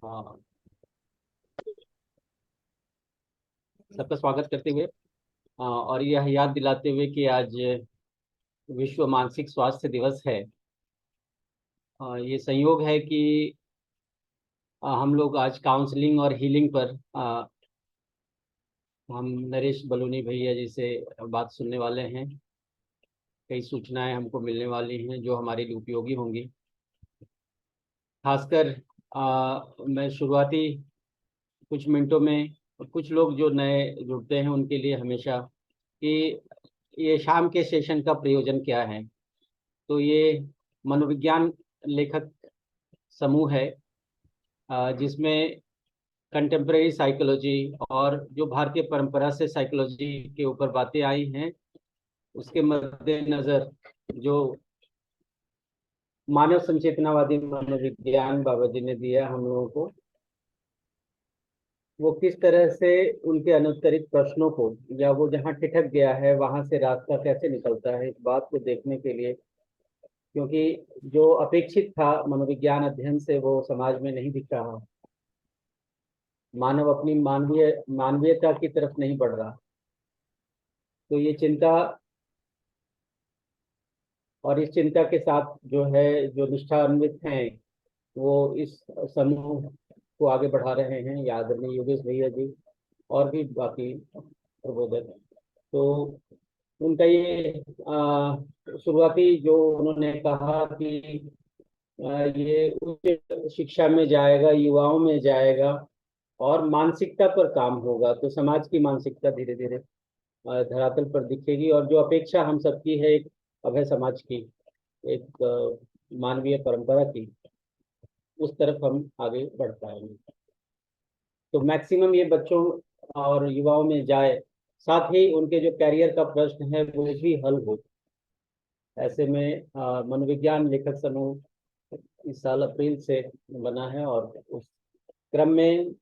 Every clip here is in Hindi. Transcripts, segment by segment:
हाँ, सबका स्वागत करते हुए और यह याद दिलाते हुए कि आज विश्व मानसिक स्वास्थ्य दिवस है। ये संयोग है कि हम लोग आज काउंसलिंग और हीलिंग पर हम नरेश बलूनी भैया जी से बात सुनने वाले हैं। कई सूचनाएं हमको मिलने वाली हैं जो हमारे लिए उपयोगी होंगी। खासकर मैं शुरुआती कुछ मिनटों में कुछ लोग जो नए जुड़ते हैं उनके लिए हमेशा कि ये शाम के सेशन का प्रयोजन क्या है। तो ये मनोविज्ञान लेखक समूह है जिसमें कंटेम्प्रेरी साइकोलॉजी और जो भारतीय परंपरा से साइकोलॉजी के ऊपर बातें आई हैं उसके मद्देनजर जो मानव संचेतनावादी मनोविज्ञान बाबा जी ने दिया हम लोगों को, वो किस तरह से उनके अनुत्तरित प्रश्नों को या वो जहाँ ठिठक गया है वहां से रास्ता कैसे निकलता है, इस बात को देखने के लिए। क्योंकि जो अपेक्षित था मनोविज्ञान अध्ययन से वो समाज में नहीं दिख रहा। मानव अपनी मानवीयता की तरफ नहीं बढ़ रहा। तो ये चिंता, और इस चिंता के साथ जो है जो निष्ठान्वित हैं वो इस समूह को आगे बढ़ा रहे हैं, या आदरणीय योगेश भैया जी और भी बाकी प्रबोधक। तो उनका ये शुरुआती जो उन्होंने कहा कि ये उच्च शिक्षा में जाएगा, युवाओं में जाएगा और मानसिकता पर काम होगा, तो समाज की मानसिकता धीरे धीरे धरातल पर दिखेगी। और जो अपेक्षा हम सबकी है एक अभय समाज की, एक मानवीय परंपरा की, उस तरफ हम आगे बढ़ पाएंगे। तो मैक्सिमम ये बच्चों और युवाओं में जाए, साथ ही उनके जो कैरियर का प्रश्न है वो भी हल हो। ऐसे में मनोविज्ञान लेखक समूह इस साल अप्रैल से बना है और उस क्रम में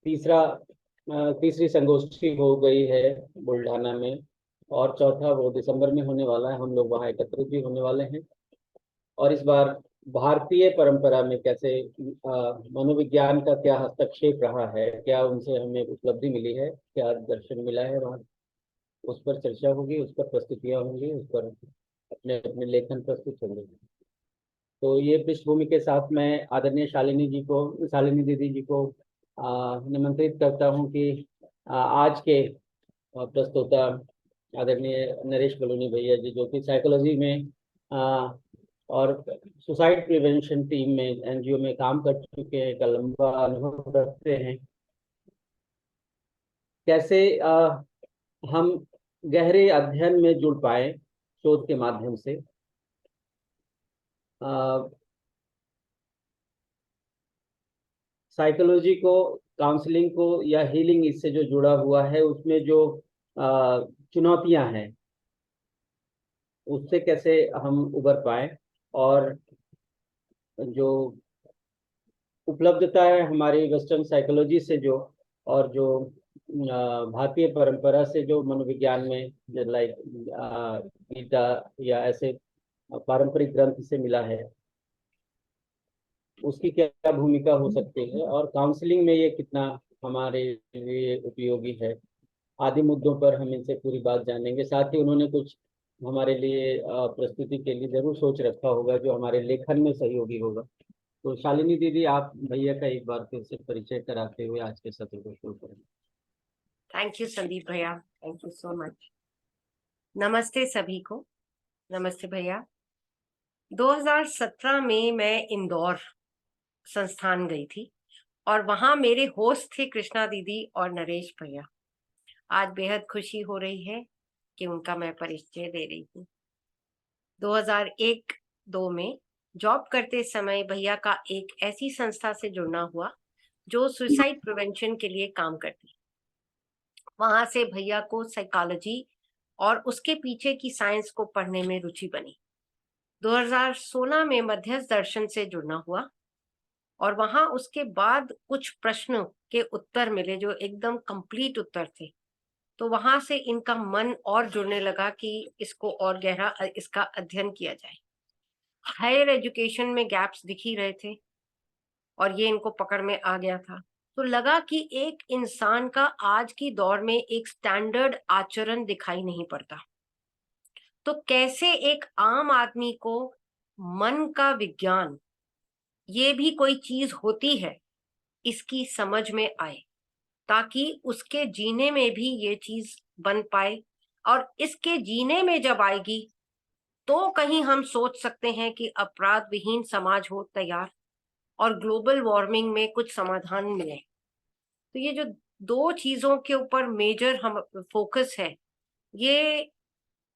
तीसरी संगोष्ठी हो गई है बुल्ढाना में, और चौथा वो दिसंबर में होने वाला है। हम लोग वहाँ एकत्रित भी होने वाले हैं। और इस बार भारतीय परंपरा में कैसे मनोविज्ञान का क्या हस्तक्षेप रहा है, क्या उनसे हमें उपलब्धि मिली है, क्या दर्शन मिला है वहाँ, उस पर चर्चा होगी, उस पर प्रस्तुतियाँ होंगी, उस पर अपने अपने लेखन प्रस्तुत होंगे। तो ये पृष्ठभूमि के साथ मैं आदरणीय शालिनी दीदी जी को निमंत्रित करता हूँ कि आज के प्रस्तोता आदरणीय नरेश बलूनी भैया जी, जो कि साइकोलॉजी में और सुसाइड प्रिवेंशन टीम में एनजीओ में काम कर चुके हैं, का लंबा अनुभव रखते हैं, कैसे हम गहरे अध्ययन में जुड़ पाए शोध के माध्यम से। साइकोलॉजी को, काउंसलिंग को या हीलिंग इससे जो जुड़ा हुआ है उसमें जो चुनौतियां हैं उससे कैसे हम उबर पाए, और जो उपलब्धता है हमारी वेस्टर्न साइकोलॉजी से जो, और जो भारतीय परंपरा से जो मनोविज्ञान में लाइक गीता या ऐसे पारंपरिक ग्रंथ से मिला है, उसकी क्या भूमिका हो सकती है और काउंसलिंग में ये कितना हमारे लिए उपयोगी है, आदि मुद्दों पर हम इनसे पूरी बात जानेंगे। साथ ही उन्होंने कुछ हमारे लिए प्रस्तुति के लिए जरूर सोच रखा होगा जो हमारे लेखन में सहयोगी होगा। तो शालिनी दीदी, आप भैया का एक बार फिर से परिचय कराते हुए आज के सत्र को शुरू करें। थैंक यू संदीप भैया, थैंक यू सो मच। नमस्ते सभी को। नमस्ते भैया। 2017 में मैं इंदौर संस्थान गई थी और वहां मेरे होस्ट थे कृष्णा दीदी और नरेश भैया। आज बेहद खुशी हो रही है कि उनका मैं परिचय दे रही हूँ। 2001-2 में जॉब करते समय भैया का एक ऐसी संस्था से जुड़ना हुआ जो सुसाइड प्रिवेंशन के लिए काम करती। वहां से भैया को साइकोलॉजी और उसके पीछे की साइंस को पढ़ने में रुचि बनी। 2016 में मध्यस्थ दर्शन से जुड़ना हुआ और वहां उसके बाद कुछ प्रश्नों के उत्तर मिले जो एकदम कंप्लीट उत्तर थे। तो वहां से इनका मन और जुड़ने लगा कि इसको और गहरा इसका अध्ययन किया जाए। हायर एजुकेशन में गैप्स दिख ही रहे थे और ये इनको पकड़ में आ गया था। तो लगा कि एक इंसान का आज की दौर में एक स्टैंडर्ड आचरण दिखाई नहीं पड़ता, तो कैसे एक आम आदमी को मन का विज्ञान ये भी कोई चीज होती है इसकी समझ में आए, ताकि उसके जीने में भी ये चीज बन पाए। और इसके जीने में जब आएगी तो कहीं हम सोच सकते हैं कि अपराध विहीन समाज हो तैयार और ग्लोबल वार्मिंग में कुछ समाधान मिले। तो ये जो दो चीजों के ऊपर मेजर हम फोकस है, ये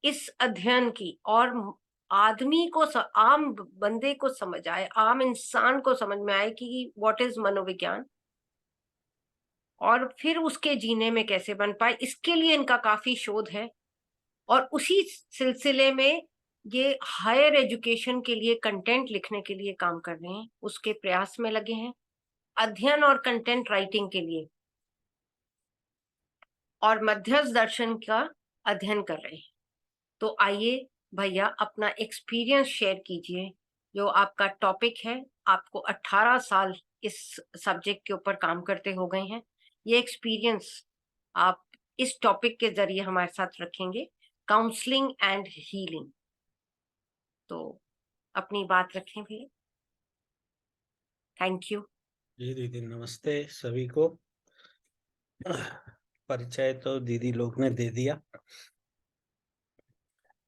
इस अध्ययन की, और आदमी को आम बंदे को समझ आए, आम इंसान को समझ में आए कि व्हाट इज मनोविज्ञान और फिर उसके जीने में कैसे बन पाए, इसके लिए इनका काफी शोध है। और उसी सिलसिले में ये हायर एजुकेशन के लिए कंटेंट लिखने के लिए काम कर रहे हैं, उसके प्रयास में लगे हैं, अध्ययन और कंटेंट राइटिंग के लिए, और मध्यस्थ दर्शन का अध्ययन कर रहे हैं। तो आइए भैया अपना एक्सपीरियंस शेयर कीजिए। जो आपका टॉपिक है, आपको 18 साल इस सब्जेक्ट के ऊपर काम करते हो गए हैं, ये एक्सपीरियंस आप इस टॉपिक के जरिए हमारे साथ रखेंगे, काउंसलिंग एंड हीलिंग। तो अपनी बात रखें भैया। Thank you. जी दीदी, नमस्ते सभी को। परिचय तो दीदी लोग ने दे दिया।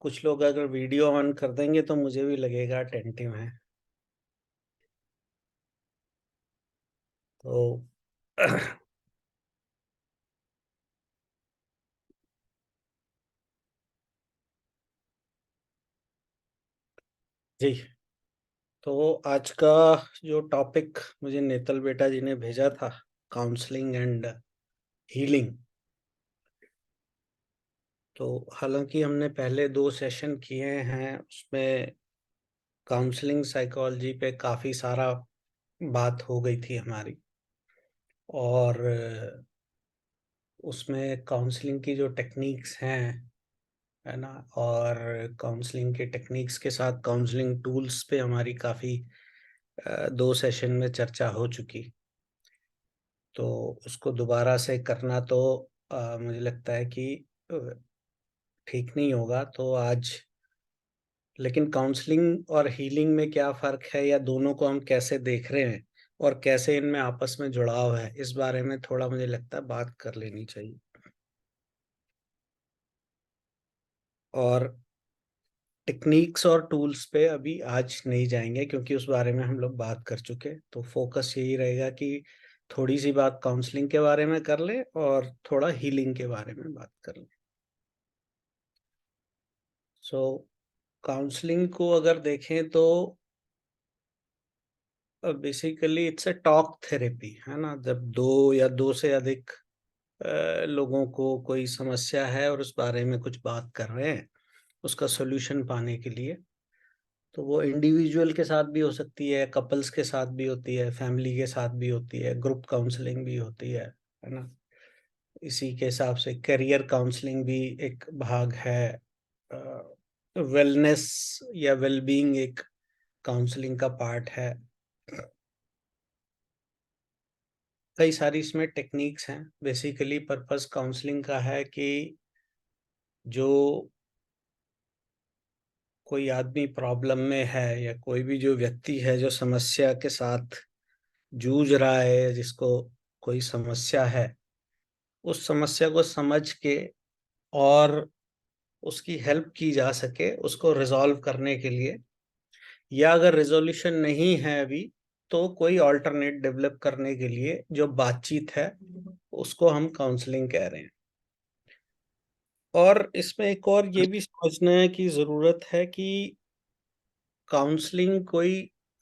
कुछ लोग अगर वीडियो ऑन कर देंगे तो मुझे भी लगेगा अटेंटिव है। तो जी, तो आज का जो टॉपिक मुझे नेतल बेटा जी ने भेजा था, काउंसलिंग एंड हीलिंग। तो हालांकि हमने पहले 2 सेशन किए हैं, उसमें काउंसलिंग साइकोलॉजी पे काफी सारा बात हो गई थी हमारी, और उसमें काउंसलिंग की जो टेक्निक्स हैं, है ना, और काउंसलिंग के टेक्निक्स के साथ काउंसलिंग टूल्स पे हमारी काफ़ी 2 सेशन में चर्चा हो चुकी। तो उसको दोबारा से करना तो मुझे लगता है कि ठीक नहीं होगा। तो आज, लेकिन काउंसलिंग और हीलिंग में क्या फ़र्क है, या दोनों को हम कैसे देख रहे हैं और कैसे इनमें आपस में जुड़ाव है, इस बारे में थोड़ा मुझे लगता है बात कर लेनी चाहिए। और टेक्निक्स और टूल्स पे अभी आज नहीं जाएंगे, क्योंकि उस बारे में हम लोग बात कर चुके। तो फोकस यही रहेगा कि थोड़ी सी बात काउंसलिंग के बारे में कर ले और थोड़ा हीलिंग के बारे में बात कर ले। सो काउंसलिंग को अगर देखें तो basically it's a talk therapy, है ना। जब दो या दो से अधिक लोगों को कोई समस्या है और उस बारे में कुछ बात कर रहे हैं उसका सोल्यूशन पाने के लिए, तो वो इंडिविजुअल के साथ भी हो सकती है, कपल्स के साथ भी होती है, फैमिली के साथ भी होती है, ग्रुप काउंसलिंग भी होती है ना। इसी के हिसाब से करियर काउंसलिंग भी एक भाग है, वेलनेस या वेलबीइंग एक काउंसलिंग का पार्ट है। कई सारी इसमें टेक्निक्स हैं। बेसिकली पर्पस काउंसलिंग का है कि जो कोई आदमी प्रॉब्लम में है, या कोई भी जो व्यक्ति है जो समस्या के साथ जूझ रहा है, जिसको कोई समस्या है, उस समस्या को समझ के और उसकी हेल्प की जा सके उसको रिजॉल्व करने के लिए, या अगर रिजोल्यूशन नहीं है अभी तो कोई ऑल्टरनेट डेवलप करने के लिए जो बातचीत है उसको हम काउंसलिंग कह रहे हैं। और इसमें एक और ये भी समझना की जरूरत है कि काउंसलिंग कोई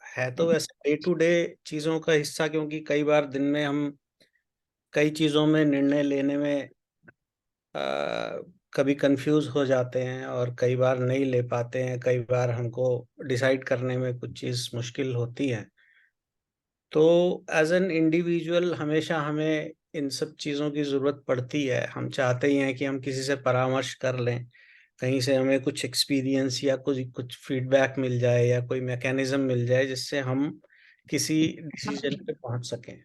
है तो वैसे डे टू डे चीजों का हिस्सा, क्योंकि कई बार दिन में हम कई चीजों में निर्णय लेने में कभी कंफ्यूज हो जाते हैं और कई बार नहीं ले पाते हैं, कई बार हमको डिसाइड करने में कुछ चीज़ मुश्किल होती है। तो एज एन इंडिविजुअल हमेशा हमें इन सब चीज़ों की ज़रूरत पड़ती है। हम चाहते ही हैं कि हम किसी से परामर्श कर लें, कहीं से हमें कुछ एक्सपीरियंस या कुछ कुछ फीडबैक मिल जाए या कोई मैकेनिज्म मिल जाए जिससे हम किसी डिसीजन पे पहुंच सकें।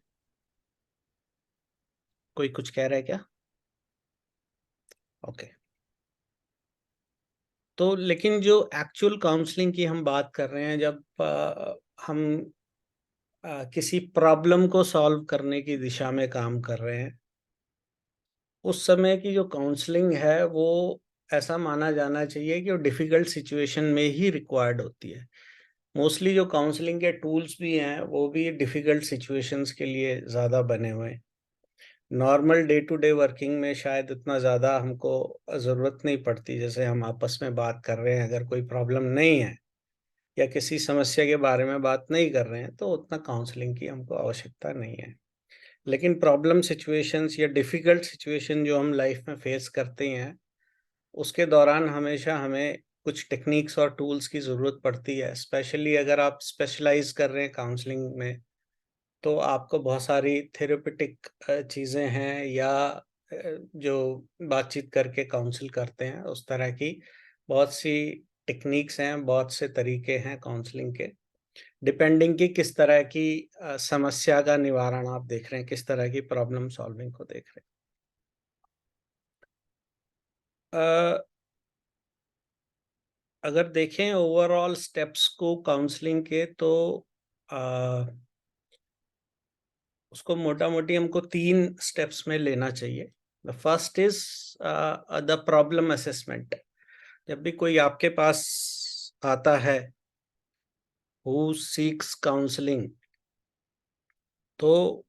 कोई कुछ कह रहा है क्या? ओके। तो लेकिन जो एक्चुअल काउंसलिंग की हम बात कर रहे हैं, जब हम किसी प्रॉब्लम को सॉल्व करने की दिशा में काम कर रहे हैं, उस समय की जो काउंसलिंग है वो ऐसा माना जाना चाहिए कि वो डिफिकल्ट सिचुएशन में ही रिक्वायर्ड होती है। मोस्टली जो काउंसलिंग के टूल्स भी हैं वो भी डिफिकल्ट सिचुएशंस के लिए ज़्यादा बने हुए हैं। Normal day to day working में शायद इतना ज़्यादा हमको ज़रूरत नहीं पड़ती। जैसे हम आपस में बात कर रहे हैं, अगर कोई प्रॉब्लम नहीं है या किसी समस्या के बारे में बात नहीं कर रहे हैं, तो उतना काउंसलिंग की हमको आवश्यकता नहीं है। लेकिन प्रॉब्लम सिचुएशंस या डिफिकल्ट सिचुएशन जो हम लाइफ में फेस करते हैं, उसके दौरान हमेशा हमें कुछ टेक्निक्स और टूल्स की ज़रूरत पड़ती है। स्पेशली अगर आप स्पेशलाइज कर रहे हैं काउंसलिंग में, तो आपको बहुत सारी थेरेपेटिक चीज़ें हैं, या जो बातचीत करके काउंसिल करते हैं, उस तरह की बहुत सी टेक्निक्स हैं, बहुत से तरीके हैं काउंसलिंग के, डिपेंडिंग कि किस तरह की समस्या का निवारण आप देख रहे हैं, किस तरह की प्रॉब्लम सॉल्विंग को देख रहे हैं। अगर देखें ओवरऑल स्टेप्स को काउंसलिंग के, तो उसको मोटा मोटी हमको 3 स्टेप्स में लेना चाहिए। The first is the problem assessment. जब भी कोई आपके पास आता है हु सीक्स काउंसलिंग, तो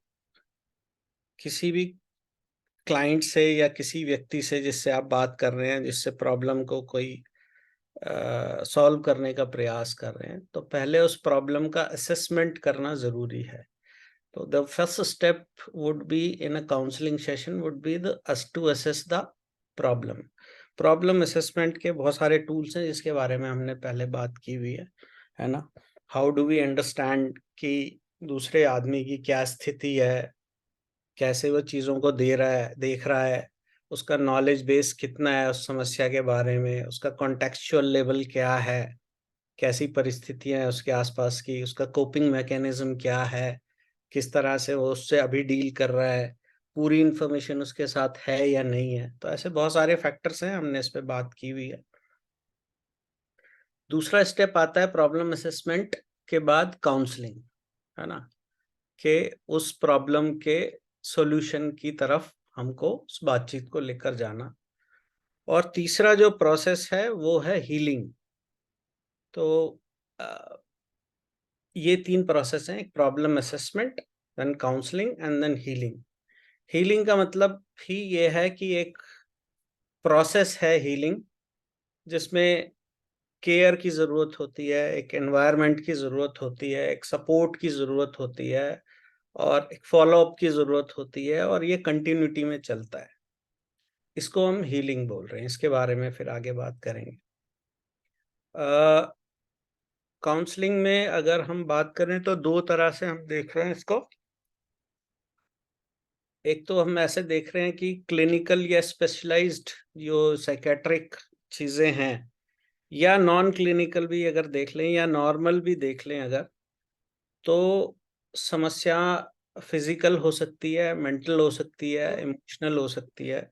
किसी भी क्लाइंट से या किसी व्यक्ति से जिससे आप बात कर रहे हैं, जिससे प्रॉब्लम को कोई सॉल्व करने का प्रयास कर रहे हैं, तो पहले उस प्रॉब्लम का असेसमेंट करना जरूरी है। So the first step would be in a counseling session would be to assess the problem. Problem assessment के बहुत सारे टूल्स हैं जिसके बारे में हमने पहले बात की हुई है ना। हाउ डू वी अंडरस्टैंड कि दूसरे आदमी की क्या स्थिति है, कैसे वो चीज़ों को देख रहा है, उसका नॉलेज बेस कितना है उस समस्या के बारे में, उसका कॉन्टेक्चुअल लेवल क्या है, कैसी परिस्थितियां हैं उसके आसपास की, उसका कोपिंग मैकेनिज्म क्या है, किस तरह से वो उससे अभी डील कर रहा है, पूरी इंफॉर्मेशन उसके साथ है या नहीं है। तो ऐसे बहुत सारे फैक्टर्स हैं, हमने इस पे बात की हुई है। दूसरा स्टेप आता है प्रॉब्लम असेसमेंट के बाद काउंसलिंग, है ना, कि उस प्रॉब्लम के सॉल्यूशन की तरफ हमको उस बातचीत को लेकर जाना। और तीसरा जो प्रोसेस है वो है हीलिंग। तो ये 3 प्रोसेस हैं, एक problem assessment, then counselling and then healing. Healing का मतलब ही ये है कि एक प्रोसेस है हीलिंग, जिसमें केयर की ज़रूरत होती है, एक एनवायरनमेंट की ज़रूरत होती है, एक सपोर्ट की ज़रूरत होती है, और एक फॉलोअप की ज़रूरत होती है, और ये कंटिन्यूटी में चलता है। इसको हम हीलिंग बोल रहे हैं, इसके बारे में फिर आगे बात करेंगे। काउंसलिंग में अगर हम बात करें तो 2 तरह से हम देख रहे हैं इसको। एक तो हम ऐसे देख रहे हैं कि क्लिनिकल या स्पेशलाइज्ड जो साइकेट्रिक चीज़ें हैं, या नॉन क्लिनिकल भी अगर देख लें या नॉर्मल भी देख लें अगर, तो समस्या फिजिकल हो सकती है, मेंटल हो सकती है, इमोशनल हो सकती है।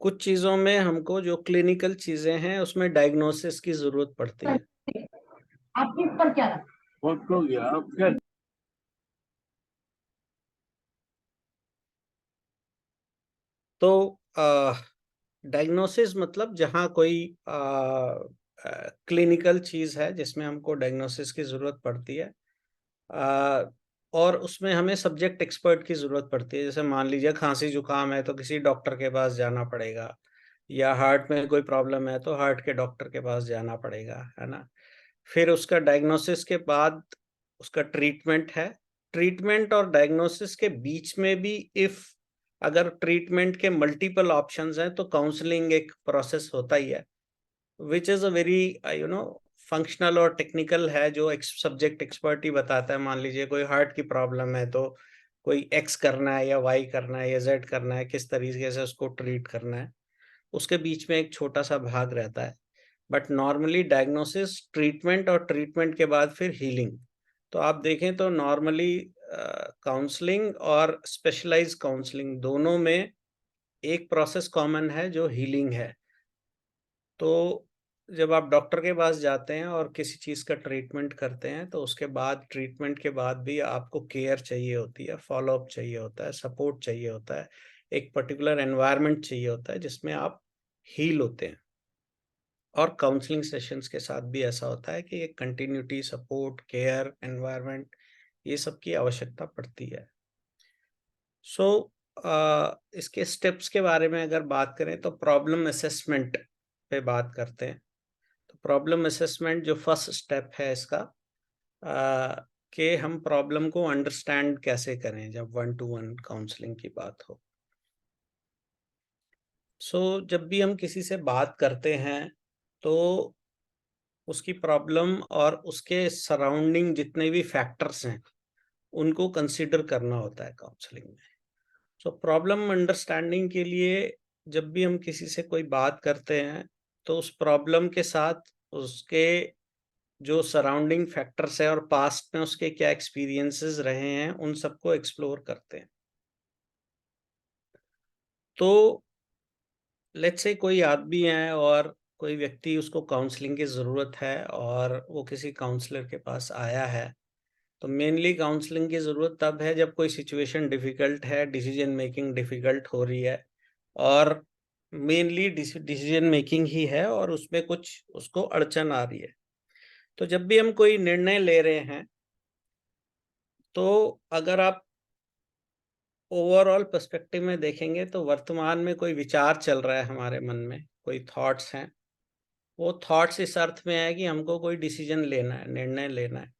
कुछ चीज़ों में हमको जो क्लिनिकल चीज़ें हैं उसमें डायग्नोसिस की ज़रूरत पड़ती है। आपके ऊपर क्या रहा? बहुत हो गया आपका। तो डायग्नोसिस मतलब जहाँ कोई क्लिनिकल चीज़ है जिसमें हमको डायग्नोसिस की ज़रूरत पड़ती है, और उसमें हमें सब्जेक्ट एक्सपर्ट की ज़रूरत पड़ती है। जैसे मान लीजिए खांसी जुकाम है तो किसी डॉक्टर के पास जाना पड़ेगा, या हार्ट में कोई प्रॉब्लम है तो हार्ट के डॉक्टर के पास जाना पड़ेगा, है ना। फिर उसका डायग्नोसिस के बाद उसका ट्रीटमेंट है। ट्रीटमेंट और डायग्नोसिस के बीच में भी इफ अगर ट्रीटमेंट के मल्टीपल ऑप्शंस हैं तो काउंसलिंग एक प्रोसेस होता ही है, which is a very functional और टेक्निकल है, जो सब्जेक्ट एक्सपर्ट ही बताता है। मान लीजिए कोई हार्ट की प्रॉब्लम है तो कोई एक्स करना है या वाई करना है या जेड करना है, किस तरीके से उसको ट्रीट करना है, उसके बीच में एक छोटा सा भाग रहता है। बट नॉर्मली डायग्नोसिस, ट्रीटमेंट और ट्रीटमेंट के बाद फिर हीलिंग, तो आप देखें तो नॉर्मली काउंसलिंग और स्पेशलाइज काउंसलिंग दोनों में एक प्रोसेस कॉमन है जो हीलिंग है। तो जब आप डॉक्टर के पास जाते हैं और किसी चीज़ का ट्रीटमेंट करते हैं तो उसके बाद ट्रीटमेंट के बाद भी आपको केयर चाहिए होती है, फॉलोअप चाहिए होता है, सपोर्ट चाहिए होता है, एक पर्टिकुलर एनवायरनमेंट चाहिए होता है जिसमें आप हील होते हैं। और काउंसलिंग सेशंस के साथ भी ऐसा होता है कि एक कंटिन्यूटी, सपोर्ट, केयर, एनवायरनमेंट, ये सब की आवश्यकता पड़ती है। सो इसके स्टेप्स के बारे में अगर बात करें तो प्रॉब्लम असेसमेंट पे बात करते हैं। तो प्रॉब्लम असेसमेंट जो फर्स्ट स्टेप है इसका, कि हम प्रॉब्लम को अंडरस्टैंड कैसे करें जब 1-to-1 काउंसलिंग की बात हो। सो जब भी हम किसी से बात करते हैं तो उसकी प्रॉब्लम और उसके सराउंडिंग जितने भी फैक्टर्स हैं उनको कंसीडर करना होता है काउंसलिंग में। सो प्रॉब्लम अंडरस्टैंडिंग के लिए जब भी हम किसी से कोई बात करते हैं तो उस प्रॉब्लम के साथ उसके जो सराउंडिंग फैक्टर्स है और पास्ट में उसके क्या एक्सपीरियंसेस रहे हैं उन सबको एक्सप्लोर करते हैं। तो लेट्स से कोई आदमी है और कोई व्यक्ति, उसको काउंसलिंग की ज़रूरत है और वो किसी काउंसलर के पास आया है। तो मेनली काउंसलिंग की ज़रूरत तब है जब कोई सिचुएशन डिफ़िकल्ट है, डिसीजन मेकिंग डिफ़िकल्ट हो रही है और मेनली डिसीजन मेकिंग ही है और उसमें कुछ उसको अड़चन आ रही है। तो जब भी हम कोई निर्णय ले रहे हैं तो अगर आप ओवरऑल पर्सपेक्टिव में देखेंगे तो वर्तमान में कोई विचार चल रहा है हमारे मन में, कोई थॉट्स हैं। वो थॉट्स इस अर्थ में है कि हमको कोई डिसीजन लेना है, निर्णय लेना है।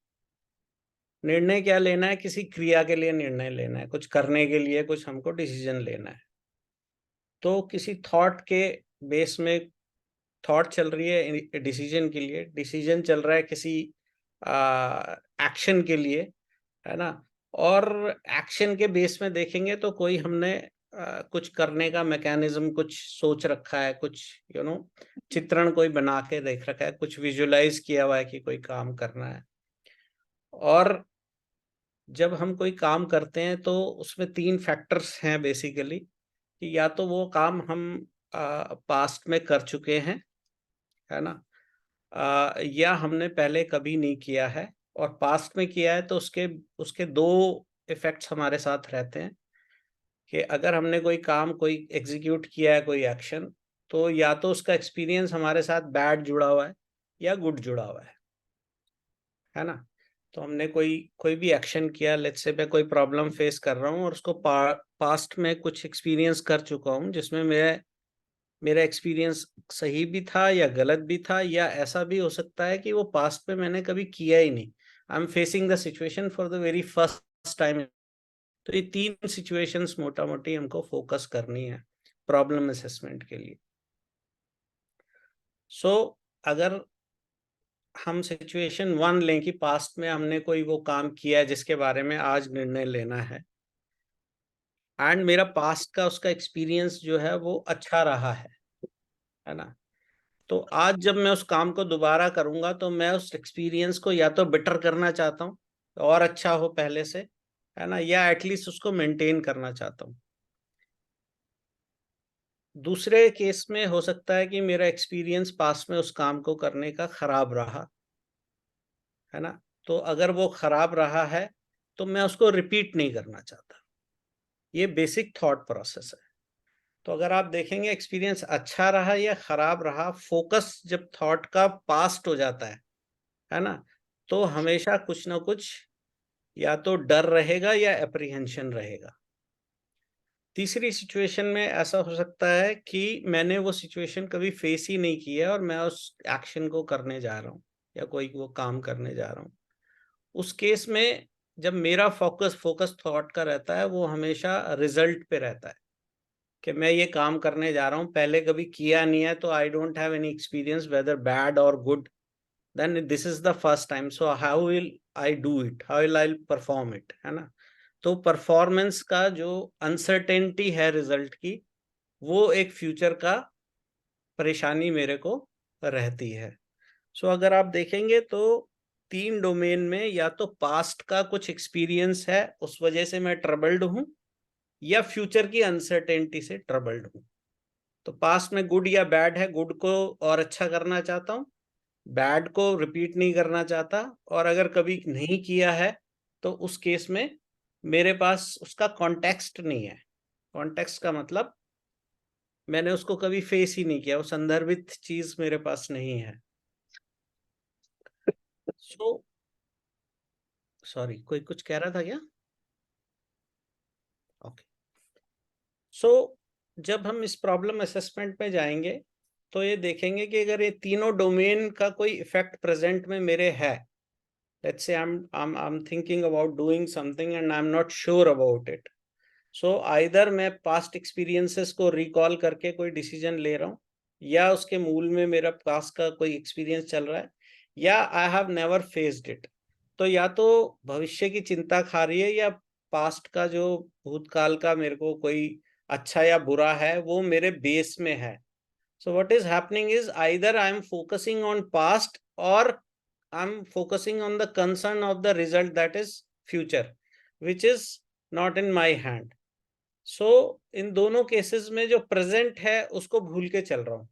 निर्णय क्या लेना है? किसी क्रिया के लिए निर्णय लेना है, कुछ करने के लिए कुछ हमको डिसीजन लेना है। तो किसी थॉट के बेस में थॉट चल रही है डिसीजन के लिए, डिसीजन चल रहा है किसी एक्शन के लिए, है ना। और एक्शन के बेस में देखेंगे तो कोई हमने कुछ करने का मैकेनिज्म कुछ सोच रखा है, कुछ चित्रण कोई बना के देख रखा है, कुछ विजुअलाइज किया हुआ है कि कोई काम करना है। और जब हम कोई काम करते हैं तो उसमें 3 फैक्टर्स हैं बेसिकली, कि या तो वो काम हम पास्ट में कर चुके हैं, है ना, या हमने पहले कभी नहीं किया है और पास्ट में किया है तो उसके उसके 2 इफेक्ट्स हमारे साथ रहते हैं कि अगर हमने कोई काम कोई एग्जीक्यूट किया है, कोई एक्शन, तो या तो उसका एक्सपीरियंस हमारे साथ बैड जुड़ा हुआ है या गुड जुड़ा हुआ है ना। तो हमने कोई कोई भी एक्शन किया, लेट्स से मैं कोई प्रॉब्लम फेस कर रहा हूँ और उसको पास्ट में कुछ एक्सपीरियंस कर चुका हूँ जिसमें मेरा एक्सपीरियंस सही भी था या गलत भी था, या ऐसा भी हो सकता है कि वो पास्ट में मैंने कभी किया ही नहीं, I am facing the situation for the very first time. तो ये 3 सिचुएशंस मोटा मोटी हमको फोकस करनी है प्रॉब्लम असेसमेंट के लिए। सो अगर हम सिचुएशन 1 लें कि पास्ट में हमने कोई वो काम किया है जिसके बारे में आज निर्णय लेना है एंड मेरा पास्ट का उसका एक्सपीरियंस जो है वो अच्छा रहा है ना। तो आज जब मैं उस काम को दोबारा करूंगा तो मैं उस एक्सपीरियंस को या तो बेटर करना चाहता हूँ और अच्छा हो पहले से, है ना, या एटलीस्ट उसको मेंटेन करना चाहता हूँ। दूसरे केस में हो सकता है कि मेरा एक्सपीरियंस पास्ट में उस काम को करने का खराब रहा, है ना। तो अगर वो खराब रहा है तो मैं उसको रिपीट नहीं करना चाहता। ये बेसिक थॉट प्रोसेस है। तो अगर आप देखेंगे एक्सपीरियंस अच्छा रहा या खराब रहा, फोकस जब थॉट का पास्ट हो जाता है ना, तो हमेशा कुछ ना कुछ या तो डर रहेगा या एप्रीहेंशन रहेगा। तीसरी सिचुएशन में ऐसा हो सकता है कि मैंने वो सिचुएशन कभी फेस ही नहीं की है और मैं उस एक्शन को करने जा रहा हूँ या कोई वो काम करने जा रहा हूँ। उस केस में जब मेरा फोकस थॉट का रहता है वो हमेशा रिजल्ट पे रहता है कि मैं ये काम करने जा रहा हूँ, पहले कभी किया नहीं है, तो I don't have any experience whether bad और good, then this is the first time, so how will I do it, how will I perform it, है ना। तो परफॉर्मेंस का जो अनसर्टेनिटी है रिजल्ट की, वो एक फ्यूचर का परेशानी मेरे को रहती है। सो अगर आप देखेंगे तो तीन डोमेन में या तो पास्ट का कुछ एक्सपीरियंस है, उस वजह से मैं ट्रबल्ड हूं, या फ्यूचर की अनसर्टेनिटी से ट्रबल्ड हूं। तो पास्ट में गुड या बैड है, गुड को और अच्छा करना चाहता हूं, बैड को रिपीट नहीं करना चाहता, और अगर कभी नहीं किया है तो उस केस में मेरे पास उसका कॉन्टेक्स्ट नहीं है। कॉन्टेक्स्ट का मतलब मैंने उसको कभी फेस ही नहीं किया, वो संदर्भित चीज मेरे पास नहीं है। सो सॉरी, कोई कुछ कह रहा था क्या? ओके। सो जब हम इस प्रॉब्लम असेसमेंट में जाएंगे तो ये देखेंगे कि अगर ये तीनों डोमेन का कोई इफेक्ट प्रेजेंट में मेरे है, let's say I'm thinking about doing something and I'm not sure about it, so either मैं past experiences को recall करके कोई decision ले रहा हूँ, या उसके मूल में मेरा past का कोई experience चल रहा है, या I have never faced it। तो या तो भविष्य की चिंता खा रही है, या पास्ट का जो भूतकाल का मेरे को कोई अच्छा या बुरा है वो मेरे बेस में है। So what is happening is either I am focusing on past or I'm focusing on the concern of the result, that is future, which is not in my hand. So इन दोनों केसेस में जो प्रेजेंट है उसको भूल के चल रहा हूं।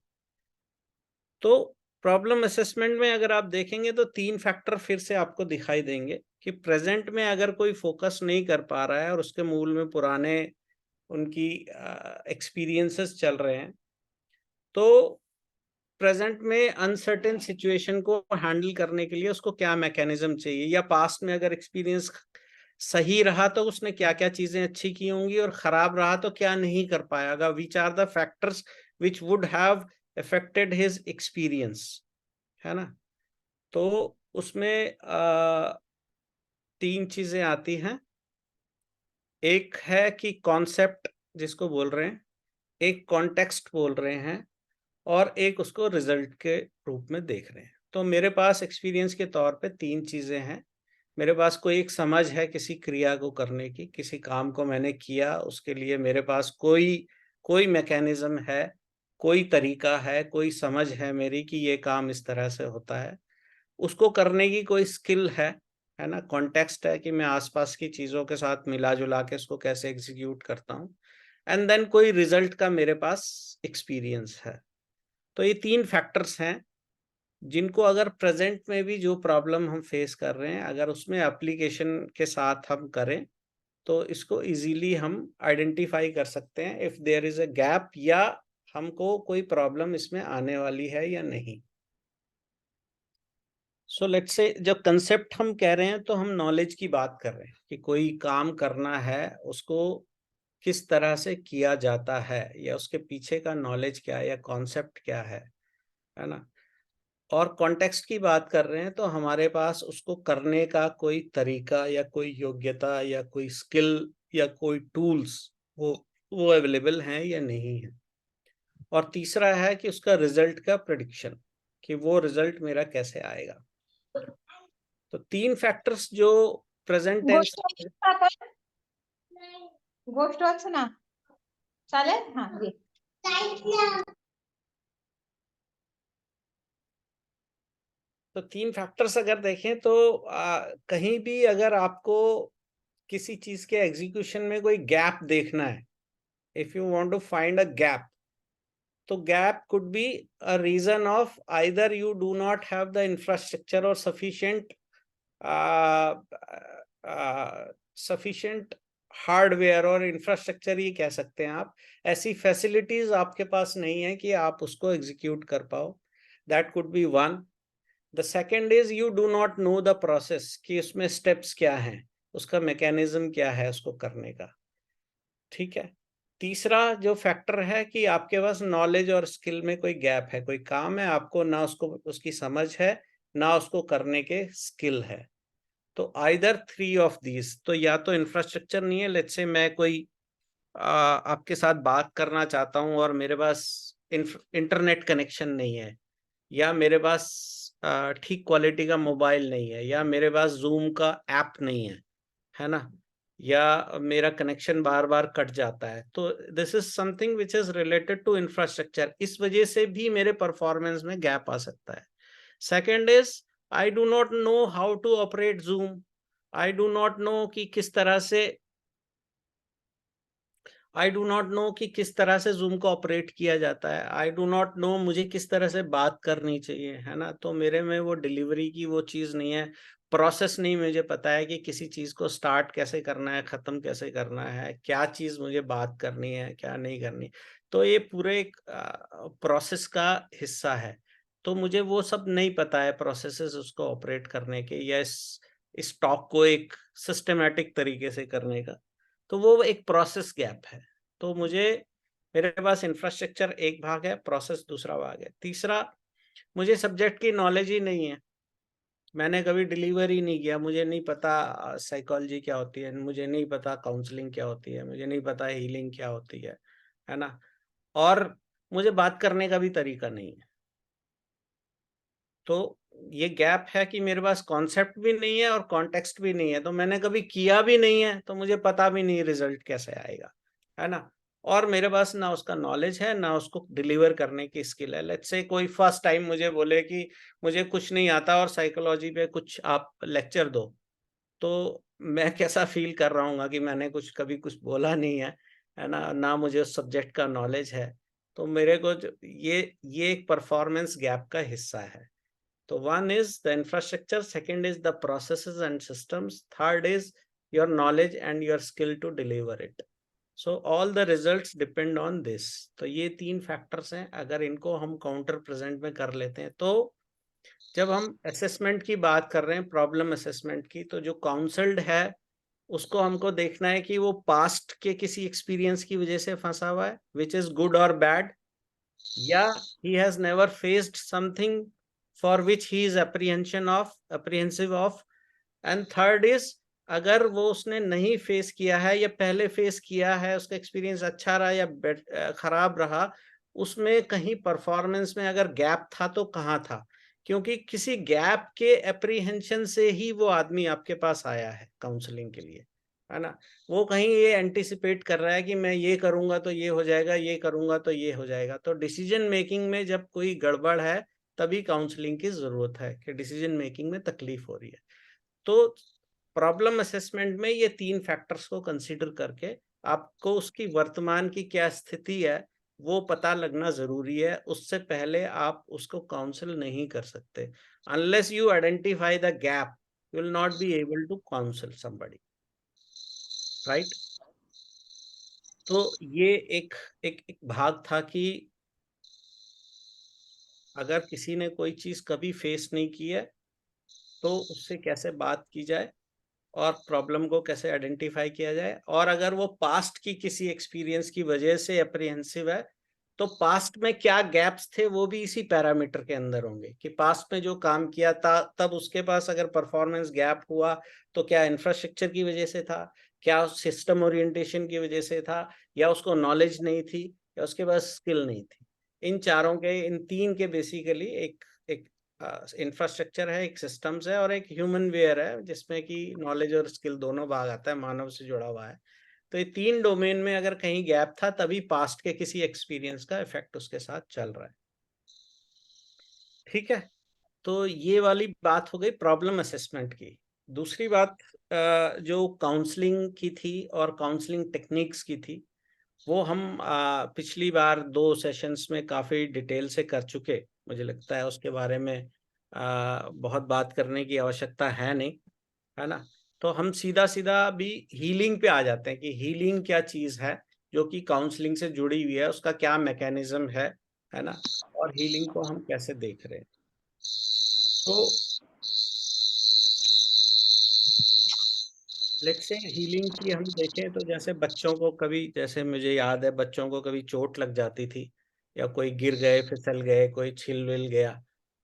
तो प्रॉब्लम असेसमेंट में अगर आप देखेंगे तो तीन फैक्टर फिर से आपको दिखाई देंगे कि प्रेजेंट में अगर कोई फोकस नहीं कर पा रहा है और उसके मूल में पुराने उनकी एक्सपीरियंसेस चल रहे हैं, तो प्रेजेंट में अनसर्टेन सिचुएशन को हैंडल करने के लिए उसको क्या मैकेनिज्म चाहिए, या पास्ट में अगर एक्सपीरियंस सही रहा तो उसने क्या क्या चीजें अच्छी की होंगी, और खराब रहा तो क्या नहीं कर पाएगा। Which are the factors which would have affected his experience, है ना। तो उसमें तीन चीजें आती हैं। एक है कि कॉन्सेप्ट जिसको बोल रहे हैं, एक कॉन्टेक्स्ट बोल रहे हैं, और एक उसको रिजल्ट के रूप में देख रहे हैं। तो मेरे पास एक्सपीरियंस के तौर पे तीन चीजें हैं। मेरे पास कोई एक समझ है किसी क्रिया को करने की, किसी काम को मैंने किया उसके लिए मेरे पास कोई मैकेनिज्म है, कोई तरीका है, कोई समझ है मेरी कि ये काम इस तरह से होता है। उसको करने की कोई स्किल है ना। कॉन्टेक्स्ट है कि मैं आसपास की चीजों के साथ मिला जुला के उसको कैसे एग्जीक्यूट करता हूँ। एंड देन कोई रिजल्ट का मेरे पास एक्सपीरियंस है। तो ये तीन फैक्टर्स हैं जिनको अगर प्रेजेंट में भी जो प्रॉब्लम हम फेस कर रहे हैं अगर उसमें एप्लीकेशन के साथ हम करें तो इसको इजीली हम आइडेंटिफाई कर सकते हैं if there is a gap, या हमको कोई प्रॉब्लम इसमें आने वाली है या नहीं। सो लेट्स से जब कंसेप्ट हम कह रहे हैं तो हम नॉलेज की बात कर रहे हैं कि कोई काम करना है उसको किस तरह से किया जाता है, या उसके पीछे का नॉलेज क्या है या कॉन्सेप्ट क्या है ना। और कॉन्टेक्स्ट की बात कर रहे हैं तो हमारे पास उसको करने का कोई तरीका या कोई योग्यता या कोई स्किल या कोई टूल्स वो अवेलेबल हैं या नहीं है। और तीसरा है कि उसका रिजल्ट का प्रेडिक्शन, कि वो रिजल्ट मेरा कैसे आएगा। तो तीन फैक्टर्स जो प्रेजेंट टेंस। गोष्ट वाच ना, चालेल। हाँ ये तो तीन फैक्टर्स अगर देखें तो कहीं भी अगर आपको किसी चीज के एग्जीक्यूशन में कोई गैप देखना है, if you want to find a gap, तो gap could be a reason of either you do not have the infrastructure or sufficient hardware और इंफ्रास्ट्रक्चर ही कह सकते हैं आप, ऐसी फैसिलिटीज आपके पास नहीं है कि आप उसको एग्जीक्यूट कर पाओ। That could be one. The second is you do not know the process, कि उसमें स्टेप्स क्या हैं, उसका मैकेनिज्म क्या है उसको करने का। ठीक है। तीसरा जो फैक्टर है कि आपके पास नॉलेज और स्किल में कोई गैप है, कोई काम है आपको ना उसको उसकी समझ है ना उसको करने के स्किल है। तो आइदर थ्री ऑफ दीज, तो या तो इंफ्रास्ट्रक्चर नहीं है, लेट्स से मैं कोई आपके साथ बात करना चाहता हूं और मेरे पास इंटरनेट कनेक्शन नहीं है, या मेरे पास ठीक क्वालिटी का मोबाइल नहीं है, या मेरे पास जूम का ऐप नहीं है ना, या मेरा कनेक्शन बार बार कट जाता है। तो this is something which is related to infrastructure. इस वजह से भी मेरे परफॉर्मेंस में गैप आ सकता है। Second is I do not know how to operate Zoom, I do not know कि किस तरह से किस तरह से जूम को ऑपरेट किया जाता है, आई डू नॉट नो मुझे किस तरह से बात करनी चाहिए, है ना। तो मेरे में वो डिलीवरी की वो चीज़ नहीं है, प्रोसेस नहीं मुझे पता है कि किसी चीज़ को स्टार्ट कैसे करना है, ख़त्म कैसे करना है, क्या चीज़ मुझे बात करनी है, क्या नहीं करनी। तो ये पूरे एक प्रोसेस का हिस्सा है। तो मुझे वो सब नहीं पता है, प्रोसेसेस उसको ऑपरेट करने के, या इस टॉक को एक सिस्टमैटिक तरीके से करने का। तो वो एक प्रोसेस गैप है। तो मेरे पास इंफ्रास्ट्रक्चर एक भाग है, प्रोसेस दूसरा भाग है। तीसरा, मुझे सब्जेक्ट की नॉलेज ही नहीं है, मैंने कभी डिलीवर ही नहीं किया, मुझे नहीं पता साइकोलॉजी क्या होती है, मुझे नहीं पता काउंसलिंग क्या होती है, मुझे नहीं पता हीलिंग क्या होती है ना। और मुझे बात करने का भी तरीका नहीं है। तो ये गैप है कि मेरे पास कॉन्सेप्ट भी नहीं है और कॉन्टेक्स्ट भी नहीं है, तो मैंने कभी किया भी नहीं है, तो मुझे पता भी नहीं रिजल्ट कैसे आएगा, है ना। और मेरे पास ना उसका नॉलेज है, ना उसको डिलीवर करने की स्किल है। लेट्स से कोई फर्स्ट टाइम मुझे बोले कि मुझे कुछ नहीं आता और साइकोलॉजी पे कुछ आप लेक्चर दो, तो मैं कैसा फील कर रहा हूँ कि मैंने कभी कुछ बोला नहीं है ना, ना मुझे उस सब्जेक्ट का नॉलेज है। तो मेरे को ये एक परफॉर्मेंस गैप का हिस्सा है। So one is the infrastructure, second is the processes and systems, third is your knowledge and your skill to deliver it. So all the results depend on this. तो ये 3 फैक्टर्स हैं, अगर इनको हम काउंटर प्रेजेंट में कर लेते हैं, तो जब हम असेसमेंट की बात कर रहे हैं, प्रॉब्लम असेसमेंट की, तो जो काउंसल्ड है उसको हमको देखना है कि वो पास्ट के किसी एक्सपीरियंस की वजह से फंसा हुआ है, विच इज गुड और बैड, या he has never faced something for which he is apprehensive of, and third is अगर वो उसने नहीं फेस किया है या पहले फेस किया है, उसका एक्सपीरियंस अच्छा रहा या खराब रहा, उसमें कहीं परफॉर्मेंस में अगर गैप था तो कहाँ था, क्योंकि किसी गैप के एप्रीहेंशन से ही वो आदमी आपके पास आया है काउंसलिंग के लिए, है ना। वो कहीं ये एंटिसिपेट कर रहा है कि मैं ये करूंगा तो ये हो जाएगा, ये करूंगा तो ये हो जाएगा। तो डिसीजन मेकिंग में जब कोई गड़बड़ है, तभी काउंसलिंग की जरूरत है कि डिसीजन मेकिंग में तकलीफ हो रही है। तो प्रॉब्लम असेसमेंट में ये 3 फैक्टर्स को कंसीडर करके आपको उसकी वर्तमान की क्या स्थिति है वो पता लगना जरूरी है। उससे पहले आप उसको काउंसिल नहीं कर सकते। Unless you identify the gap, you will not be able to counsel somebody, right. तो ये एक भाग था कि अगर किसी ने कोई चीज कभी फेस नहीं की है तो उससे कैसे बात की जाए और प्रॉब्लम को कैसे आइडेंटिफाई किया जाए, और अगर वो पास्ट की किसी एक्सपीरियंस की वजह से अप्रीहेंसिव है तो पास्ट में क्या गैप्स थे वो भी इसी पैरामीटर के अंदर होंगे कि पास्ट में जो काम किया था तब उसके पास अगर परफॉर्मेंस गैप हुआ तो क्या इंफ्रास्ट्रक्चर की वजह से था, क्या सिस्टम ओरिएंटेशन की वजह से था, या उसको नॉलेज नहीं थी, या उसके पास स्किल नहीं थी। इन 3 के बेसिकली एक एक इंफ्रास्ट्रक्चर है, एक सिस्टम्स है और एक ह्यूमन वेयर है जिसमें कि नॉलेज और स्किल दोनों भाग आता है, मानव से जुड़ा हुआ है। तो ये 3 डोमेन में अगर कहीं गैप था तभी पास्ट के किसी एक्सपीरियंस का इफेक्ट उसके साथ चल रहा है। ठीक है, तो ये वाली बात हो गई प्रॉब्लम असेसमेंट की। दूसरी बात जो काउंसलिंग की थी और काउंसलिंग टेक्निक्स की थी, वो हम पिछली बार 2 सेशंस में काफ़ी डिटेल से कर चुके। मुझे लगता है उसके बारे में बहुत बात करने की आवश्यकता है नहीं, है ना। तो हम सीधा सीधा भी हीलिंग पे आ जाते हैं कि हीलिंग क्या चीज़ है जो कि काउंसलिंग से जुड़ी हुई है, उसका क्या मैकेनिज्म है ना, और हीलिंग को हम कैसे देख रहे हैं। तो लेट्स से हीलिंग की हम देखें तो जैसे बच्चों को कभी, जैसे मुझे याद है बच्चों को कभी चोट लग जाती थी, या कोई गिर गए, फिसल गए, कोई छिल विल गया,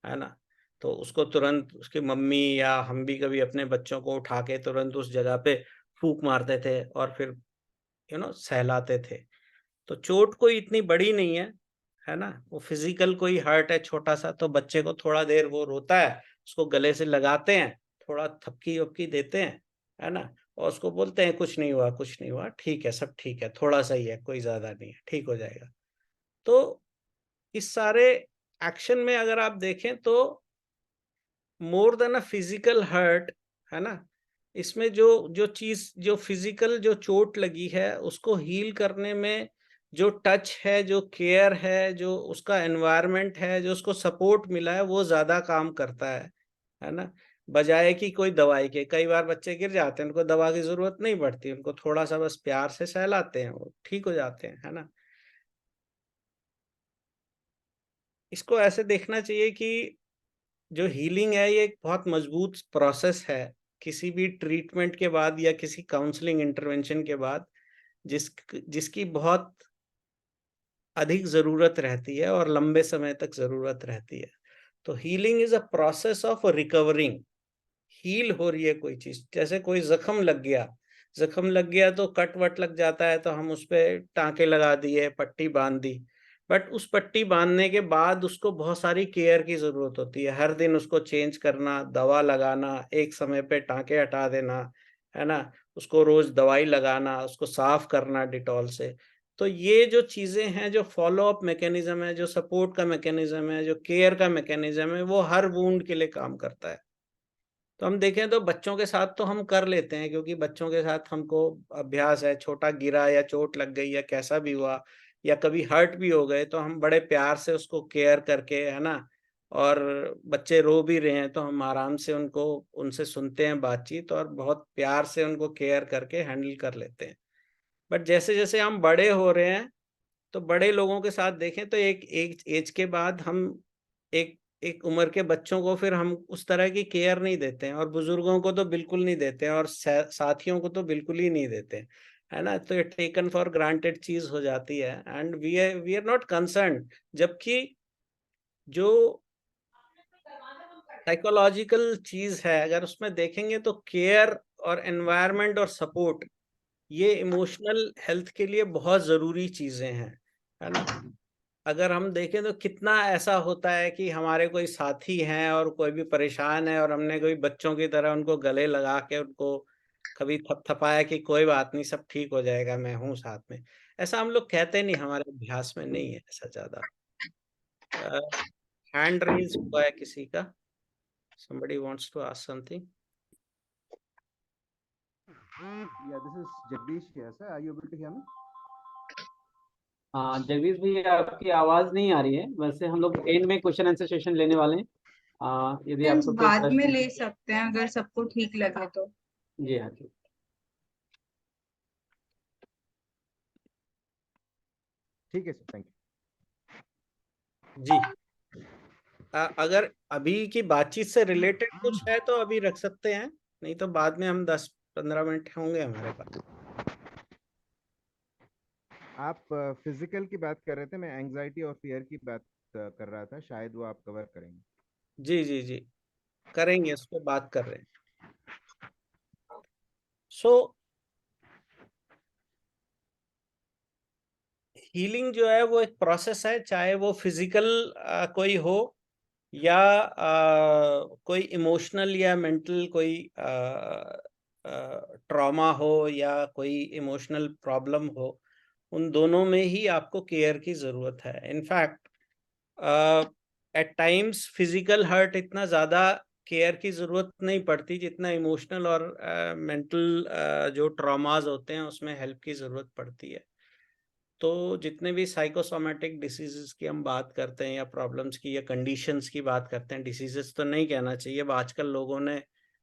है ना, तो उसको तुरंत उसकी मम्मी या हम भी कभी अपने बच्चों को उठा के तुरंत उस जगह पे फूंक मारते थे और फिर सहलाते थे। तो चोट कोई इतनी बड़ी नहीं है ना, वो फिजिकल कोई हर्ट है छोटा सा, तो बच्चे को थोड़ा देर वो रोता है, उसको गले से लगाते हैं, थोड़ा थपकी वपकी देते हैं, है ना, और उसको बोलते हैं कुछ नहीं हुआ, कुछ नहीं हुआ, ठीक है, सब ठीक है, थोड़ा सा ही है, कोई ज्यादा नहीं है, ठीक हो जाएगा। तो इस सारे एक्शन में अगर आप देखें तो more than a physical hurt, है ना, इसमें जो चीज, जो फिजिकल जो चोट लगी है उसको हील करने में जो टच है, जो केयर है, जो उसका एनवायरनमेंट है, जो उसको सपोर्ट मिला है, वो ज्यादा काम करता है ना, बजाय कि कोई दवाई के। कई बार बच्चे गिर जाते हैं, उनको दवा की जरूरत नहीं पड़ती, उनको थोड़ा सा बस प्यार से सहलाते हैं, वो ठीक हो जाते हैं, है ना। इसको ऐसे देखना चाहिए कि जो हीलिंग है ये एक बहुत मजबूत प्रोसेस है। किसी भी ट्रीटमेंट के बाद या किसी काउंसलिंग इंटरवेंशन के बाद जिसकी बहुत अधिक जरूरत रहती है और लंबे समय तक जरूरत रहती है। तो healing is a process of recovering. Heal हो रही है कोई चीज, जैसे कोई जख्म लग गया तो कट वट लग जाता है, तो हम उस पे टांके लगा दिए, पट्टी बांध दी, बट उस पट्टी बांधने के बाद उसको बहुत सारी केयर की जरूरत होती है। हर दिन उसको चेंज करना, दवा लगाना, एक समय पे टांके हटा देना, है ना, उसको रोज दवाई लगाना, उसको साफ करना डिटॉल से। तो ये जो चीजें हैं, जो फॉलो अप मैकेनिज्म है, जो सपोर्ट का मैकेनिज्म है, जो केयर का मैकेनिज्म है, वो हर वूंड के लिए काम करता है। तो हम देखें तो बच्चों के साथ तो हम कर लेते हैं, क्योंकि बच्चों के साथ हमको अभ्यास है। छोटा गिरा या चोट लग गई या कैसा भी हुआ, या कभी हर्ट भी हो गए, तो हम बड़े प्यार से उसको केयर करके, है ना, और बच्चे रो भी रहे हैं तो हम आराम से उनको, उनसे सुनते हैं बातचीत, और बहुत प्यार से उनको केयर करके हैंडल कर लेते हैं। बट जैसे जैसे हम बड़े हो रहे हैं, तो बड़े लोगों के साथ देखें तो एक एक एज के बाद हम एक एक उम्र के बच्चों को फिर हम उस तरह की केयर नहीं देते हैं, और बुजुर्गों को तो बिल्कुल नहीं देते हैं, और साथियों को तो बिल्कुल ही नहीं देते हैं, है ना। तो ये टेकन फॉर ग्रांटेड चीज हो जाती है, and we are not concern. जबकि जो साइकोलॉजिकल चीज है, अगर उसमें देखेंगे तो केयर और एनवायरनमेंट और सपोर्ट, ये इमोशनल हेल्थ के लिए बहुत जरूरी चीजें हैं, है ना। अगर हम देखें तो कितना ऐसा होता है कि हमारे कोई साथी हैं और कोई भी परेशान है, और हमने कोई बच्चों की तरह उनको गले लगा के उनको कभी थपथपाया कि कोई बात नहीं, सब ठीक हो जाएगा, मैं हूँ साथ में। ऐसा हम लोग कहते नहीं, हमारे अभ्यास में नहीं है ऐसा ज्यादा। हैंड रेज हुआ है किसी का, somebody wants to ask something. Yeah, this is Jagdish here, sir. Are you able to hear me? हाँ जगदीश भैया, आपकी आवाज नहीं आ रही है। वैसे हम लोग एंड में क्वेश्चन आंसर सेशन लेने वाले हैं। यदि Friends, आपको कोई बाद में प्रश्न। ले सकते हैं अगर सबको ठीक लगे तो। जी हाँ जी। ठीक है सर, थैंक यू। जी, अगर अभी की बातचीत से रिलेटेड कुछ है तो अभी रख सकते हैं, नहीं तो बाद में हम 10-15 मिनट होंगे हमारे पास। आप फिजिकल की बात कर रहे थे, मैं एंजाइटी और फियर की बात कर रहा था, शायद वो आप कवर करेंगे। जी जी जी, करेंगे, उस पर बात कर रहे हैं। सो हीलिंग जो है वो एक प्रोसेस है, चाहे वो फिजिकल कोई हो, या कोई इमोशनल या मेंटल कोई ट्रॉमा हो, या कोई इमोशनल प्रॉब्लम हो। उन दोनों में ही आपको केयर की जरूरत है। In fact at times physical hurt इतना ज़्यादा केयर की ज़रूरत नहीं पड़ती, जितना इमोशनल और मेंटल जो ट्रॉमाज होते हैं उसमें हेल्प की ज़रूरत पड़ती है। तो जितने भी साइकोसोमेटिक डिसीजेस की हम बात करते हैं, या प्रॉब्लम्स की, या कंडीशंस की बात करते हैं, डिसीजेस तो नहीं कहना चाहिए, अब आजकल लोगों ने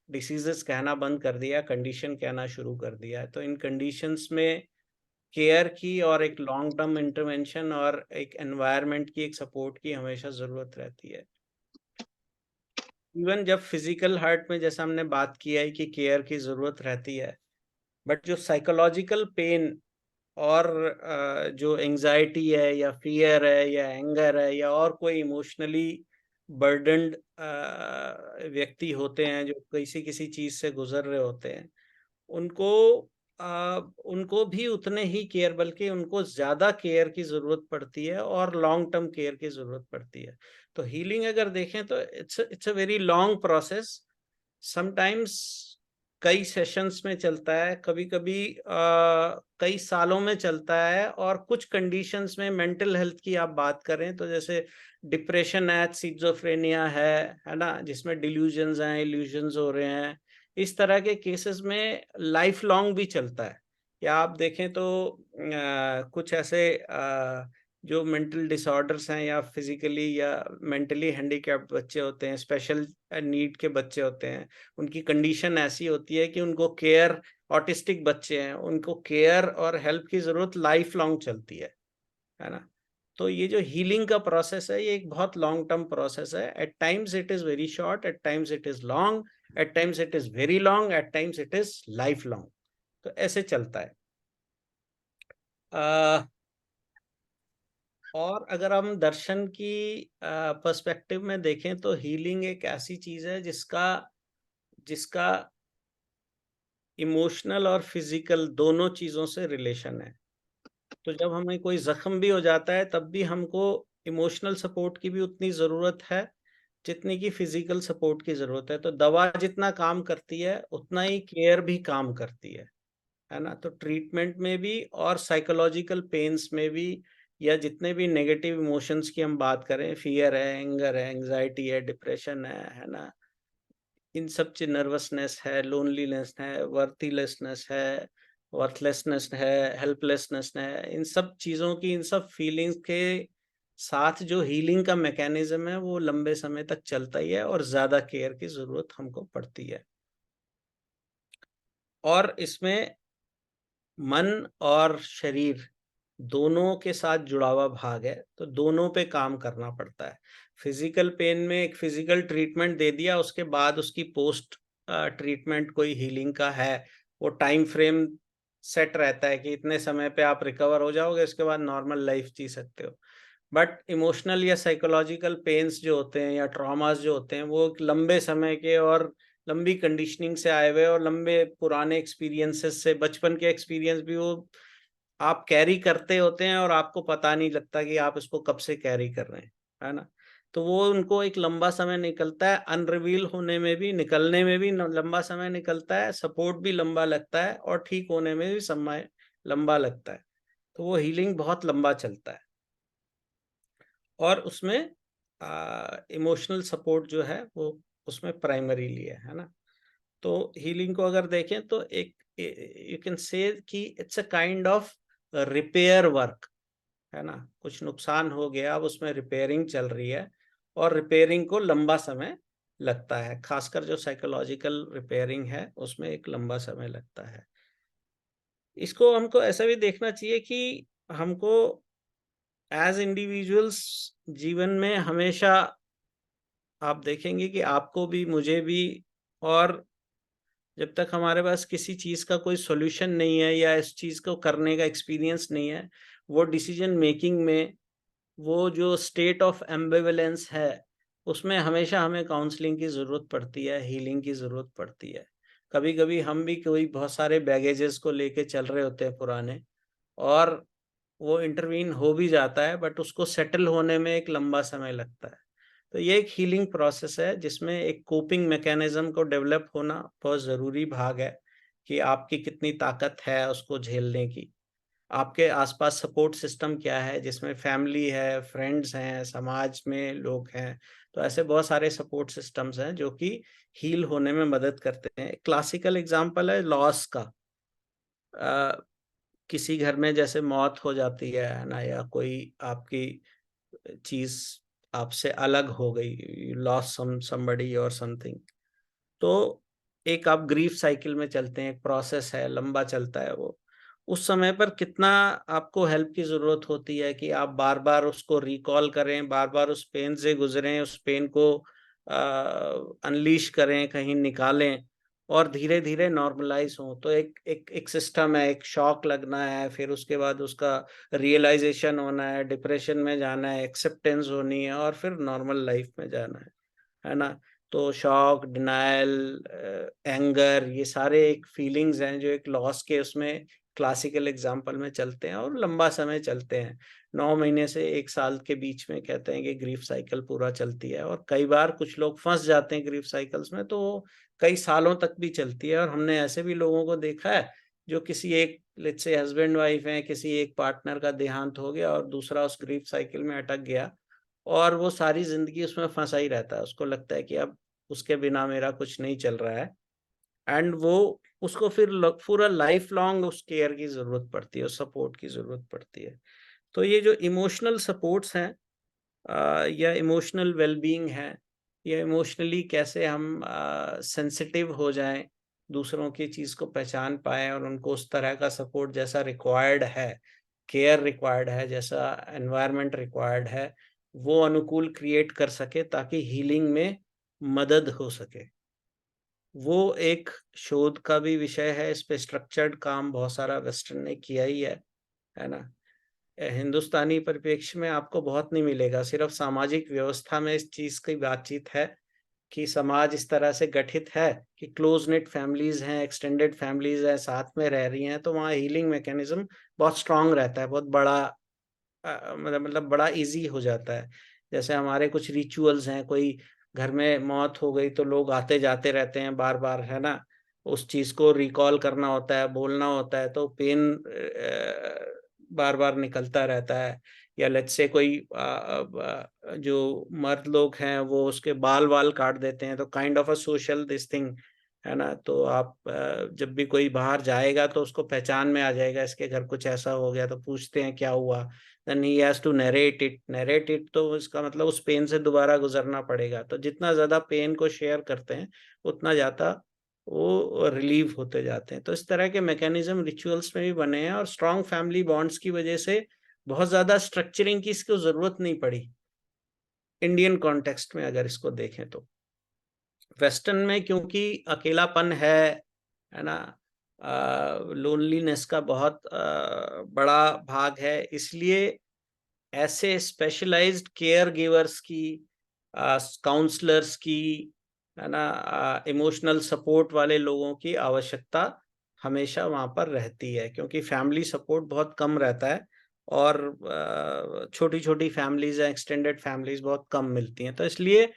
डिसीजेस कहना बंद कर दिया, कंडीशन कहना शुरू कर दिया है। तो इन कंडीशंस में केयर की और एक लॉन्ग टर्म इंटरवेंशन और एक एनवायरनमेंट की, एक सपोर्ट की हमेशा ज़रूरत रहती है। इवन जब फिजिकल हर्ट में, जैसा हमने बात किया है कि केयर की ज़रूरत रहती है, बट जो साइकोलॉजिकल पेन और जो एंजाइटी है, या फियर है, या एंगर है, या और कोई इमोशनली बर्डन्ड व्यक्ति होते हैं जो किसी किसी चीज से गुजर रहे होते हैं, उनको उनको भी उतने ही केयर, बल्कि उनको ज्यादा केयर की जरूरत पड़ती है, और लॉन्ग टर्म केयर की जरूरत पड़ती है। तो हीलिंग अगर देखें तो it's a very long process. Sometimes कई सेशंस में चलता है, कभी कभी कई सालों में चलता है। और कुछ कंडीशंस में मेंटल हेल्थ की आप बात करें तो जैसे डिप्रेशन है, सिजोफ्रेनिया है ना, जिसमें डिल्यूजन्स हैं, इल्यूजन्स हो रहे हैं, इस तरह के केसेस में लाइफ लॉन्ग भी चलता है। या आप देखें तो कुछ ऐसे जो मेंटल डिसऑर्डर्स हैं या फिजिकली या मेंटली हैंडीकैप्ड बच्चे होते हैं, स्पेशल नीड के बच्चे होते हैं, उनकी कंडीशन ऐसी होती है कि उनको केयर, ऑटिस्टिक बच्चे हैं, उनको केयर और हेल्प की जरूरत लाइफ लॉन्ग चलती है ना। तो ये जो हीलिंग का प्रोसेस है, ये एक बहुत लॉन्ग टर्म प्रोसेस है। At times it is very short, at times it is long, at times it is very long, at times it is life long. तो ऐसे चलता है। और अगर हम दर्शन की पर्सपेक्टिव में देखें तो हीलिंग एक ऐसी चीज है जिसका इमोशनल और फिजिकल दोनों चीजों से रिलेशन है। तो जब हमें कोई जख्म भी हो जाता है तब भी हमको इमोशनल सपोर्ट की भी उतनी जरूरत है जितनी की फिजिकल सपोर्ट की जरूरत है। तो दवा जितना काम करती है उतना ही केयर भी काम करती है ना। तो ट्रीटमेंट में भी और साइकोलॉजिकल पेन्स में भी, या जितने भी नेगेटिव इमोशंस की हम बात करें, फियर है, एंगर है, एंग्जाइटी है, डिप्रेशन है ना, इन सब चीज, नर्वसनेस है, लोनलीनेस है, वर्थीलेसनेस है, वर्थलेसनेस है, हेल्पलेसनेस है, इन सब चीजों की, इन सब फीलिंग्स के साथ जो हीलिंग का मैकेनिज्म है वो लंबे समय तक चलता ही है और ज्यादा केयर की जरूरत हमको पड़ती है। और इसमें मन और शरीर दोनों के साथ जुड़ा हुआ भाग है, तो दोनों पे काम करना पड़ता है। फिजिकल पेन में एक फिजिकल ट्रीटमेंट दे दिया, उसके बाद उसकी पोस्ट ट्रीटमेंट कोई हीलिंग का है, वो टाइम फ्रेम सेट रहता है कि इतने समय पे आप रिकवर हो जाओगे, उसके बाद नॉर्मल लाइफ जी सकते हो। बट इमोशनल या साइकोलॉजिकल पेन्स जो होते हैं या ट्रॉमास जो होते हैं, वो एक लंबे समय के और लंबी कंडीशनिंग से आए हुए और लंबे पुराने एक्सपीरियंसेस से, बचपन के एक्सपीरियंस भी वो आप कैरी करते होते हैं और आपको पता नहीं लगता कि आप इसको कब से कैरी कर रहे हैं, है ना। तो वो उनको एक लंबा समय निकलता है, अनरिवील होने में भी, निकलने में भी लंबा समय निकलता है, सपोर्ट भी लंबा लगता है और ठीक होने में भी समय लंबा लगता है। तो वो हीलिंग बहुत लंबा चलता है और उसमें इमोशनल सपोर्ट जो है वो उसमें प्राइमरीली है ना। तो हीलिंग को अगर देखें तो एक, यू कैन से कि it's a kind of repair work, है ना। कुछ नुकसान हो गया, अब उसमें रिपेयरिंग चल रही है और रिपेयरिंग को लंबा समय लगता है, खासकर जो साइकोलॉजिकल रिपेयरिंग है उसमें एक लंबा समय लगता है। इसको हमको ऐसा भी देखना चाहिए कि हमको एज इंडिविजुअल्स जीवन में हमेशा आप देखेंगे कि आपको भी, मुझे भी, और जब तक हमारे पास किसी चीज का कोई सॉल्यूशन नहीं है या इस चीज को करने का एक्सपीरियंस नहीं है, वो डिसीजन मेकिंग में वो जो स्टेट ऑफ एम्बिवलेंस है उसमें हमेशा हमें काउंसलिंग की जरूरत पड़ती है, हीलिंग की जरूरत पड़ती है। कभी कभी हम भी कोई बहुत सारे बैगेजेस को लेके चल रहे होते हैं पुराने, और वो इंटरवीन हो भी जाता है, बट उसको सेटल होने में एक लंबा समय लगता है। तो ये एक हीलिंग प्रोसेस है जिसमें एक कोपिंग मैकेनिज्म को डेवलप होना बहुत ज़रूरी भाग है कि आपकी कितनी ताकत है उसको झेलने की। आपके आसपास सपोर्ट सिस्टम क्या है, जिसमें फैमिली है, फ्रेंड्स हैं, समाज में लोग हैं। तो ऐसे बहुत सारे सपोर्ट सिस्टम्स हैं जो कि हील होने में मदद करते हैं। क्लासिकल एग्जांपल है लॉस का। किसी घर में जैसे मौत हो जाती है ना, या कोई आपकी चीज आपसे अलग हो गई, यू लॉस समबडी और समथिंग, तो एक आप ग्रीफ साइकिल में चलते हैं, एक प्रोसेस है, लंबा चलता है वो। उस समय पर कितना आपको हेल्प की जरूरत होती है कि आप बार बार उसको रिकॉल करें, बार बार उस पेन से गुजरें, उस पेन को अनलीश करें, कहीं निकालें और धीरे धीरे नॉर्मलाइज हो। तो एक सिस्टम है, एक शॉक लगना है, फिर उसके बाद उसका रियलाइजेशन होना है, डिप्रेशन में जाना है, एक्सेप्टेंस होनी है और फिर नॉर्मल लाइफ में जाना है ना। तो शॉक, डिनायल, एंगर, ये सारे एक फीलिंग्स हैं जो एक लॉस के उसमें क्लासिकल एग्जाम्पल में चलते हैं और लंबा समय चलते हैं। 9 महीने से 1 साल के बीच में कहते हैं कि ग्रीफ साइकिल पूरा चलती है, और कई बार कुछ लोग फंस जाते हैं ग्रीफ साइकिल्स में, तो कई सालों तक भी चलती है। और हमने ऐसे भी लोगों को देखा है जो किसी एक, लेट्स से हस्बैंड वाइफ हैं, किसी एक पार्टनर का देहांत हो गया और दूसरा उस ग्रीफ साइकिल में अटक गया, और वो सारी जिंदगी उसमें फंसा ही रहता है। उसको लगता है कि अब उसके बिना मेरा कुछ नहीं चल रहा है, एंड वो उसको फिर पूरा लाइफ लॉन्ग उस केयर की जरूरत पड़ती है, उस सपोर्ट की जरूरत पड़ती है। तो ये जो इमोशनल सपोर्ट्स हैं या इमोशनल वेलबींग है, या इमोशनली कैसे हम सेंसिटिव हो जाएं, दूसरों की चीज को पहचान पाएं और उनको उस तरह का सपोर्ट जैसा रिक्वायर्ड है, केयर रिक्वायर्ड है, जैसा एनवायरनमेंट रिक्वायर्ड है, वो अनुकूल क्रिएट कर सके ताकि हीलिंग में मदद हो सके। वो एक शोध का भी विषय है। इस पे स्ट्रक्चर्ड काम बहुत सारा वेस्टर्न ने किया ही है ना। हिंदुस्तानी परिप्रेक्ष्य में आपको बहुत नहीं मिलेगा, सिर्फ सामाजिक व्यवस्था में इस चीज की बातचीत है कि समाज इस तरह से गठित है कि क्लोज नेट फैमिलीज हैं, एक्सटेंडेड फैमिलीज हैं, साथ में रह रही हैं, तो वहाँ हीलिंग मैकेनिज्म बहुत स्ट्रांग रहता है, बहुत बड़ा मतलब बड़ा इजी हो जाता है। जैसे हमारे कुछ रिचुअल्स हैं, कोई घर में मौत हो गई तो लोग आते जाते रहते हैं बार बार, है ना, उस चीज को रिकॉल करना होता है, बोलना होता है, तो पेन बार बार निकलता रहता है। या लेट्स से कोई जो मर्द लोग हैं वो उसके बाल वाल काट देते हैं, तो kind of a social this thing, है ना। तो आप जब भी कोई बाहर जाएगा तो उसको पहचान में आ जाएगा इसके घर कुछ ऐसा हो गया, तो पूछते हैं क्या हुआ, then he has to narrate it, तो इसका मतलब उस पेन से दोबारा गुजरना पड़ेगा। तो जितना ज्यादा पेन को शेयर करते हैं उतना ज्यादा वो रिलीव होते जाते हैं। तो इस तरह के मैकेनिज्म रिचुअल्स में भी बने हैं, और स्ट्रॉन्ग फैमिली बॉन्ड्स की वजह से बहुत ज्यादा स्ट्रक्चरिंग की इसको जरूरत नहीं पड़ी इंडियन कॉन्टेक्स्ट में, अगर इसको देखें तो। वेस्टर्न में क्योंकि अकेलापन है ना, लोनलीनेस का बहुत बड़ा भाग है, इसलिए ऐसे स्पेशलाइज्ड केयर गिवर्स की, काउंसलर्स की, है ना, इमोशनल सपोर्ट वाले लोगों की आवश्यकता हमेशा वहां पर रहती है, क्योंकि फैमिली सपोर्ट बहुत कम रहता है, और छोटी छोटी फैमिलीज हैं, एक्सटेंडेड फैमिलीज बहुत कम मिलती हैं। तो इसलिए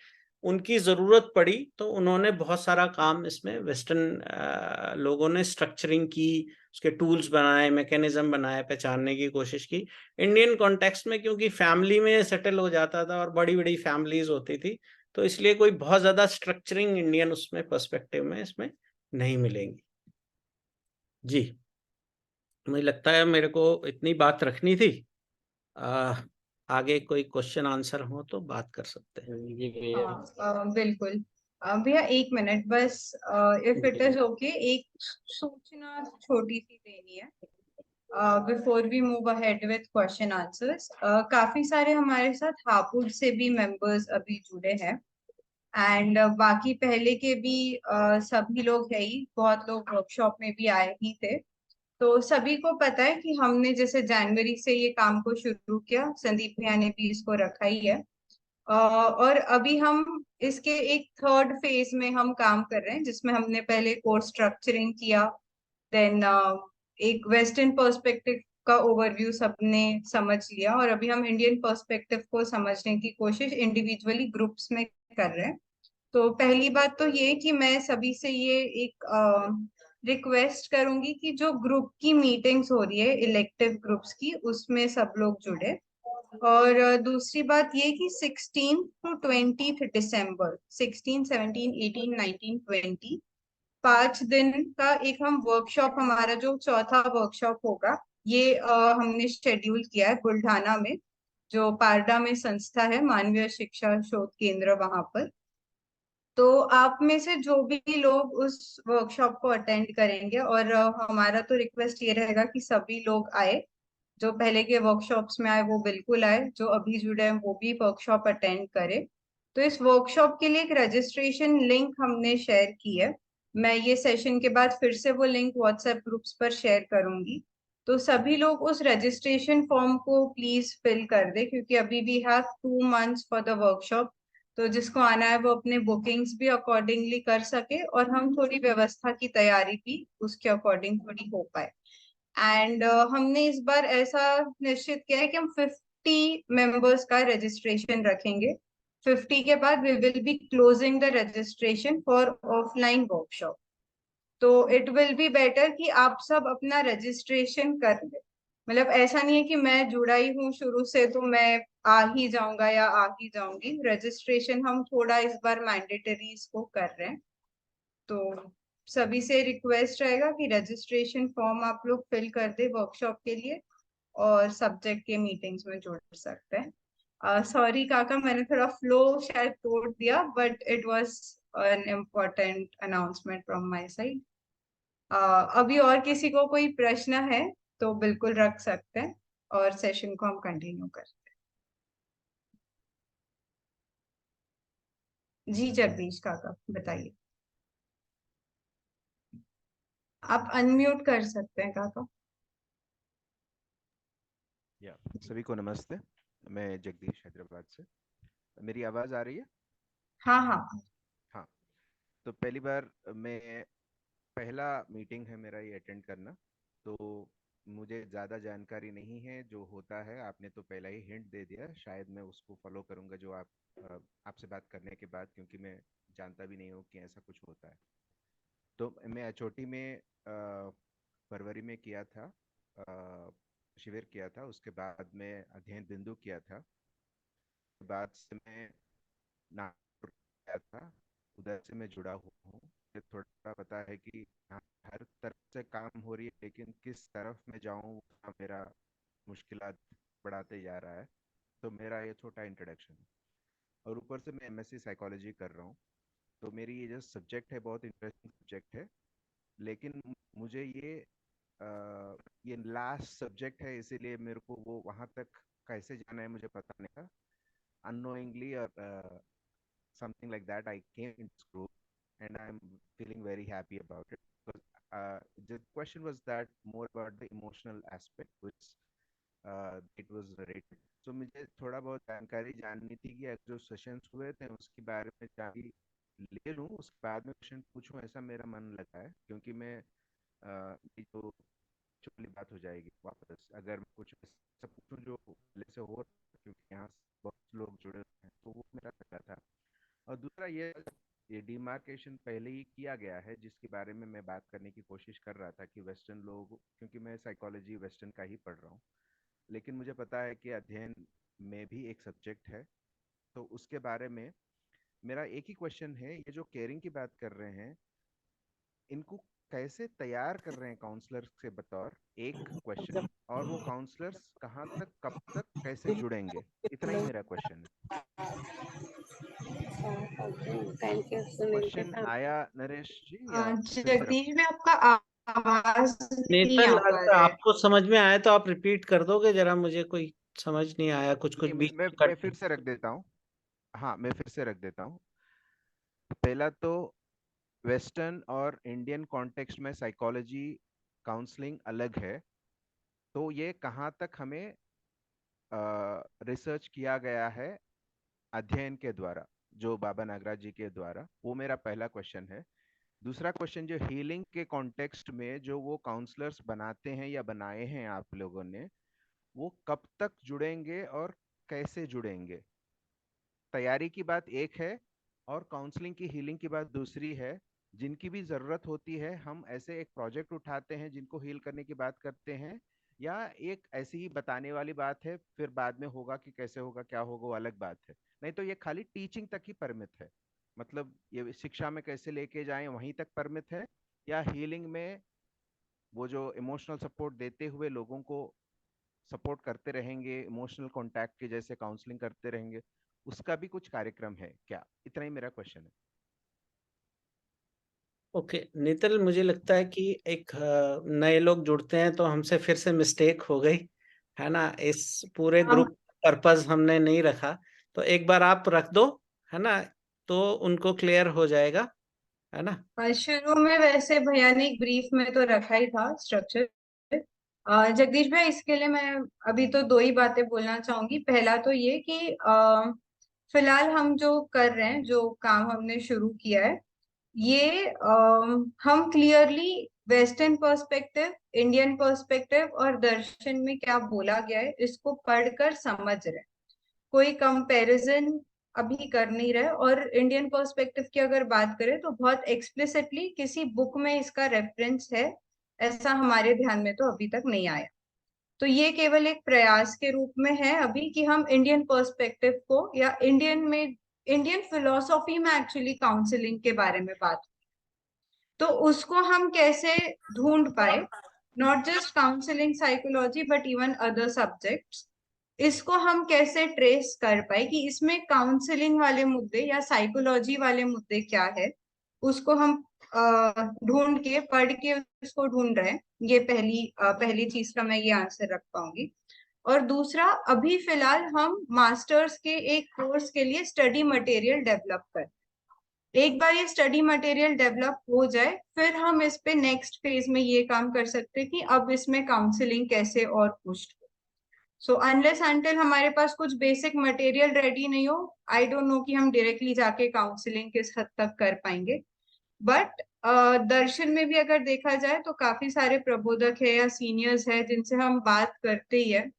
उनकी जरूरत पड़ी, तो उन्होंने बहुत सारा काम इसमें वेस्टर्न लोगों ने स्ट्रक्चरिंग की, उसके टूल्स बनाए, मैकेनिज्म बनाए, पहचानने की कोशिश की। इंडियन कॉन्टेक्स्ट में क्योंकि फैमिली में सेटल हो जाता था और बड़ी बड़ी फैमिलीज होती थी, तो इसलिए कोई बहुत ज्यादा स्ट्रक्चरिंग इंडियन उसमें पर्सपेक्टिव में इसमें नहीं मिलेंगी। जी, मुझे लगता है मेरे को इतनी बात रखनी थी। आगे कोई क्वेश्चन आंसर हो तो बात कर सकते हैं। जी भैया। बिल्कुल। भैया 1 मिनट बस, इफ इट इज ओके, एक सूचना छोटी सी देनी है before we move ahead with question answers. काफी सारे हमारे साथ हापुड़ से भी मेंबर्स अभी जुड़े हैं, एंड बाकी पहले के भी सभी लोग है ही, बहुत लोग वर्कशॉप में भी आए ही थे। तो सभी को पता है कि हमने जैसे जनवरी से ये काम को शुरू किया, संदीप भैया ने भी इसको रखा ही है, और अभी हम इसके एक थर्ड फेज में हम काम कर रहे हैं, जिसमें हमने पहले कोर्स स्ट्रक्चरिंग किया, देन एक वेस्टर्न पर्सपेक्टिव का ओवरव्यू सबने समझ लिया, और अभी हम इंडियन पर्सपेक्टिव को समझने की कोशिश इंडिविजुअली ग्रुप्स में कर रहे हैं। तो पहली बात तो ये कि मैं सभी से ये एक रिक्वेस्ट करूंगी कि जो ग्रुप की मीटिंग्स हो रही है इलेक्टिव ग्रुप्स की, उसमें सब लोग जुड़े। और दूसरी बात ये कि 16 to 20 दिसंबर, 16, 17, 18, 19, 20, 5 दिन का एक हम वर्कशॉप, हमारा जो चौथा वर्कशॉप होगा, ये हमने शेड्यूल किया है बुल्ढाना में, जो पारडा में संस्था है, मानवीय शिक्षा शोध केंद्र, वहां पर। तो आप में से जो भी लोग उस वर्कशॉप को अटेंड करेंगे, और हमारा तो रिक्वेस्ट ये रहेगा कि सभी लोग आए, जो पहले के वर्कशॉप्स में आए वो बिल्कुल आए, जो अभी जुड़े हैं वो भी वर्कशॉप अटेंड करे। तो इस वर्कशॉप के लिए एक रजिस्ट्रेशन लिंक हमने शेयर की है, मैं ये सेशन के बाद फिर से वो लिंक व्हाट्सएप ग्रुप्स पर शेयर करूंगी। तो सभी लोग उस रजिस्ट्रेशन फॉर्म को प्लीज फिल कर दे, क्योंकि अभी we have 2 months for the workshop, तो जिसको आना है वो अपने बुकिंग्स भी अकॉर्डिंगली कर सके और हम थोड़ी व्यवस्था की तैयारी भी उसके अकॉर्डिंग थोड़ी हो पाए। एंड हमने इस बार ऐसा निश्चित किया है कि हम 50 मेंबर्स का रजिस्ट्रेशन रखेंगे। 50 के बाद we will be closing the registration for offline workshop. तो इट विल बी बेटर कि आप सब अपना रजिस्ट्रेशन कर ले। मतलब ऐसा नहीं है कि मैं जुड़ा ही हूँ शुरू से तो मैं आ ही जाऊंगा या आ ही जाऊंगी। रजिस्ट्रेशन हम थोड़ा इस बार मैंडेटरी इसको कर रहे हैं। तो सभी से रिक्वेस्ट रहेगा कि रजिस्ट्रेशन फॉर्म आप लोग फिल कर दे वर्कशॉप के लिए और सब्जेक्ट के मीटिंग्स में जुड़ सकते हैं। सॉरी काका, मैंने थोड़ा फ्लो शायद तोड़ दिया, but it was an important announcement from my side. अभी और किसी को कोई प्रश्न है तो बिल्कुल रख सकते हैं और सेशन को हम कंटिन्यू करते हैं। जी जगदीश काका बताइए। आप अनम्यूट कर सकते हैं काका। या सभी को नमस्ते, मैं जगदीश हैदराबाद से। मेरी आवाज आ रही है? हाँ हाँ। हाँ, तो पहली बार मैं पहला मीटिंग है मेरा ये अटेंड करना, तो मुझे ज़्यादा जानकारी नहीं है। जो होता है आपने तो पहला ही हिंट दे दिया, शायद मैं उसको फॉलो करूंगा जो आपसे बात करने के बाद, क्योंकि मैं जानता भी नहीं हूँ कि ऐसा कुछ होता है। तो मैं अचोटी में फरवरी में किया था, शिविर किया था, उसके बाद में अध्ययन बिंदु किया था, बाद से मैं नागपुर गया था, उधर से मैं जुड़ा हुआ हूँ। मुझे थोड़ा पता है कि यहाँ हर तरफ से काम हो रही है, लेकिन किस तरफ में जाऊँ वो मेरा मुश्किलात बढ़ाते जा रहा है। तो मेरा ये छोटा इंट्रोडक्शन है। और ऊपर से मैं एमएससी साइकोलॉजी कर रहा हूँ, तो मेरी ये जो सब्जेक्ट है बहुत इंटरेस्टिंग सब्जेक्ट है। लेकिन मुझे ये लास्ट सब्जेक्ट है, इसीलिए मेरे को वो वहाँ तक कैसे जाना है मुझे पता नहीं था। अननोइंगली और something like that, I came into this group and I'm feeling very happy about it, because the question was that more about the emotional aspect which it was rated. So मुझे थोड़ा बहुत जानकारी जाननी थी कि जो सेशंस हुए थे उसके बारे में जानकारी ले लूँ, उसके बाद में क्वेश्चन पूछूं, ऐसा मेरा मन लगा है। क्योंकि मैं ये जो चुपली बात हो जाएगी वापस अगर मैं कुछ ऐसा पूछूं जो पहले से हो, क्योंकि यहाँ बहुत लोग जुड़े हुए हैं, तो वो मेरा लगा था। और दूसरा ये डिमार्केशन पहले ही किया गया है, जिसके बारे में मैं बात करने की कोशिश कर रहा था कि वेस्टर्न लोग, क्योंकि मैं साइकोलॉजी वेस्टर्न का ही पढ़ रहा हूँ, लेकिन मुझे पता है कि अध्ययन में भी एक सब्जेक्ट है। तो उसके बारे में मेरा एक ही क्वेश्चन है, ये जो केयरिंग की बात कर रहे हैं, इनको कैसे तैयार कर रहे हैं काउंसलर्स के बतौर, एक क्वेश्चन। और वो काउंसलर्स कहाँ तक, कब तक, कैसे जुड़ेंगे, इतना ही मेरा क्वेश्चन है। थैंक यू क्वेश्चन आया नरेश जी या फिर से जगदीश में आपका आवाज नहीं नेतल, आ पा अगर रहा है। आपको समझ में आया तो आप रिपीट कर दोगे जरा? मुझे कोई समझ नहीं आया, कुछ कुछ नहीं, बीच में मैं कट। फिर से रख देता हूँ। हाँ, मैं फिर से रख देता हूँ। पहला तो वेस्टर्न और इंडियन कॉन्टेक्स्ट में साइकोलॉजी काउंसलिंग अलग है। तो ये कहाँ तक हमें रिसर्च किया गया है अध्ययन के द्वारा, जो बाबा नागराज जी के द्वारा, वो मेरा पहला क्वेश्चन है। दूसरा क्वेश्चन, जो हीलिंग के कॉन्टेक्स्ट में जो वो काउंसलर्स बनाते हैं या बनाए हैं आप लोगों ने, वो कब तक जुड़ेंगे और कैसे जुड़ेंगे? तैयारी की बात एक है और काउंसलिंग की, हीलिंग की बात दूसरी है। जिनकी भी जरूरत होती है, हम ऐसे एक प्रोजेक्ट उठाते हैं जिनको हील करने की बात करते हैं, या एक ऐसी ही बताने वाली बात है, फिर बाद में होगा कि कैसे होगा क्या होगा वो अलग बात है। नहीं तो ये खाली टीचिंग तक ही परमित है, मतलब ये शिक्षा में कैसे लेके जाएं वहीं तक परमित है, या हीलिंग में वो जो इमोशनल सपोर्ट देते हुए लोगों को सपोर्ट करते रहेंगे, इमोशनल कांटेक्ट के जैसे काउंसलिंग करते रहेंगे, उसका भी कुछ कार्यक्रम है क्या? इतना ही मेरा क्वेश्चन है। ओके नेतल, मुझे लगता है कि एक नए लोग जुड़ते हैं तो हमसे फिर से मिस्टेक हो गई है ना, इस पूरे हम ग्रुप पर्पस हमने नहीं रखा। तो एक बार आप रख दो, है ना, तो उनको क्लियर हो जाएगा, है ना। शुरू में वैसे भैया ने एक ब्रीफ में तो रखा ही था स्ट्रक्चर। जगदीश भाई, इसके लिए मैं अभी तो दो ही बातें बोलना चाहूंगी। पहला तो ये कि फिलहाल हम जो कर रहे हैं, जो काम हमने शुरू किया है, ये हम clearly western perspective, Indian perspective और दर्शन में क्या बोला गया है इसको पढ़कर समझ रहे हैं। कोई कंपैरिजन अभी कर नहीं रहे। और इंडियन पर्सपेक्टिव की अगर बात करें तो बहुत एक्सप्लिसिटली किसी बुक में इसका रेफरेंस है, ऐसा हमारे ध्यान में तो अभी तक नहीं आया। तो ये केवल एक प्रयास के रूप में है अभी कि हम इंडियन पर्सपेक्टिव को या इंडियन फिलोसॉफी में एक्चुअली काउंसलिंग के बारे में बात, तो उसको हम कैसे ढूंढ पाए, not just counselling psychology but even other subjects, इसको हम कैसे ट्रेस कर पाए कि इसमें काउंसलिंग वाले मुद्दे या साइकोलॉजी वाले मुद्दे क्या है, उसको हम ढूंढ के पढ़ के उसको ढूंढ रहे हैं। ये पहली चीज का मैं ये आंसर रख पाऊंगी। और दूसरा, अभी फिलहाल हम मास्टर्स के एक कोर्स के लिए स्टडी मटेरियल डेवलप कर, एक बार ये स्टडी मटेरियल डेवलप हो जाए फिर हम इस पे नेक्स्ट फेज में ये काम कर सकते हैं कि अब इसमें काउंसलिंग कैसे और पुश। सो अनलेस अनटिल हमारे पास कुछ बेसिक मटेरियल रेडी नहीं हो, आई डोंट नो कि हम डायरेक्टली जाके काउंसलिंग किस हद तक कर पाएंगे। बट दर्शन में भी अगर देखा जाए तो काफी सारे प्रबोधक है या सीनियर्स है जिनसे हम बात करते ही है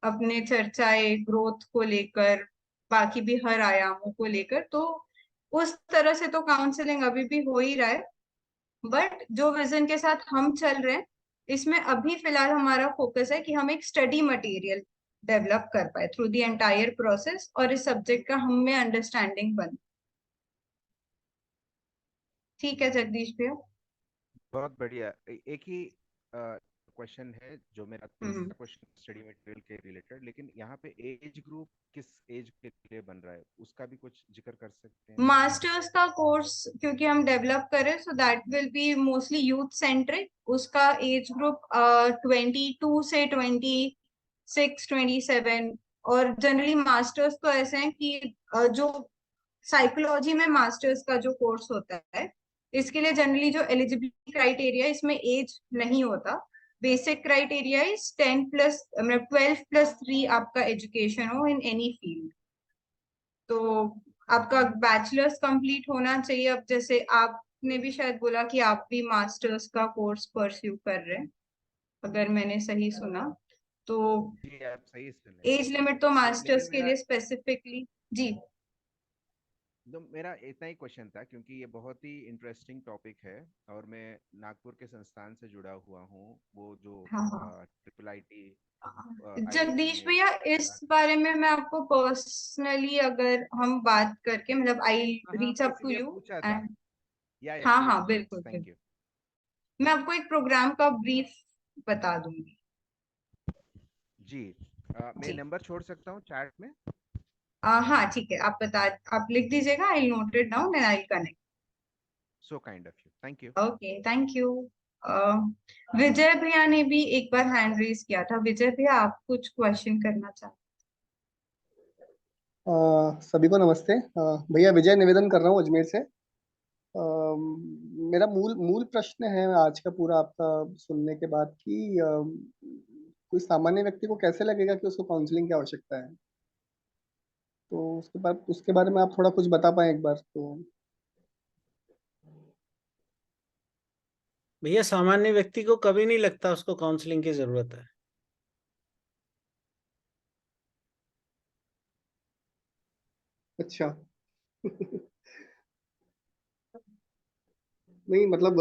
अपने चर्चाएं ग्रोथ को लेकर, बाकी भी हर आयामों को लेकर। तो उस तरह से तो काउंसलिंग अभी भी हो ही रहा है। बट जो विजन के साथ हम चल रहे हैं, इसमें अभी फिलहाल हमारा फोकस है कि हम एक स्टडी मटेरियल डेवलप कर पाए थ्रू द एंटायर प्रोसेस और इस सब्जेक्ट का हम में अंडरस्टैंडिंग बने। ठीक है जगदीश भैया। बहुत बढ़िया। एक ही क्वेश्चन है जो मेरा, तीसरा क्वेश्चन स्टडी मटेरियल के रिलेटेड, लेकिन यहाँ पे एज ग्रुप किस एज के लिए बन रहा है उसका भी कुछ जिक्र कर सकते हैं? मास्टर्स का कोर्स क्योंकि हम डेवलप करें so that will be mostly youth centric. उसका एज ग्रुप 22 से 26 27। और जनरली मास्टर्स तो ऐसे हैं कि जो साइकोलॉजी में मास्टर्स का जो कोर्स होता है इसके लिए जनरली जो एलिजिबिलिटी क्राइटेरिया, इसमें एज नहीं होता। बेसिक क्राइटेरिया इज 12+3 आपका एजुकेशन हो इन एनी फील्ड। तो आपका बैचलर्स कंप्लीट होना चाहिए। अब जैसे आपने भी शायद बोला कि आप भी मास्टर्स का कोर्स परस्यू कर रहे हैं, अगर मैंने सही सुना तो जी आप सही सुने। एज लिमिट तो मास्टर्स लेकिन के मेरा लिए स्पेसिफिकली जी। तो मेरा इतना ही क्वेश्चन था, क्योंकि ये बहुत ही इंटरेस्टिंग टॉपिक है और मैं नागपुर के संस्थान से जुड़ा हुआ हूँ, वो जो हाँ हाँ ट्रिपल आईटी जगदीश में भैया, इस बारे में मैं आपको पर्सनली अगर हम बात करके, मतलब आई हाँ, रीच मैं अप टू इसीलिए यू पूछा था। एंड या हाँ प्लीज हाँ प्लीज, बिल्कुल थैंक बिल्कुल, यू। मैं आपको एक प्रोग्राम का ब्रीफ बता दूंगी। जी मैं जी नंबर छोड़ सकता हूँ चैट में? हाँ ठीक है, आप लिख दीजिएगा, I note it down and I connect. So kind of you, thank you. Okay thank you. Vijay भैया ने भी एक बार हैंड रेज किया था। विजय भैया आप कुछ क्वेश्चन करना चाहते सभी को नमस्ते। भैया विजय निवेदन कर रहा हूँ अजमेर से। मेरा मूल मूल प्रश्न है आज का पूरा आपका सुनने के बाद कि कोई सामान्य व्यक्ति को कैसे लगेगा कि उसको काउंसलिंग की आवश्यकता है, तो उसके बारे में आप थोड़ा कुछ बता पाए एक बार तो। भैया सामान्य व्यक्ति को कभी नहीं लगता उसको काउंसलिंग की जरूरत है। अच्छा नहीं मतलब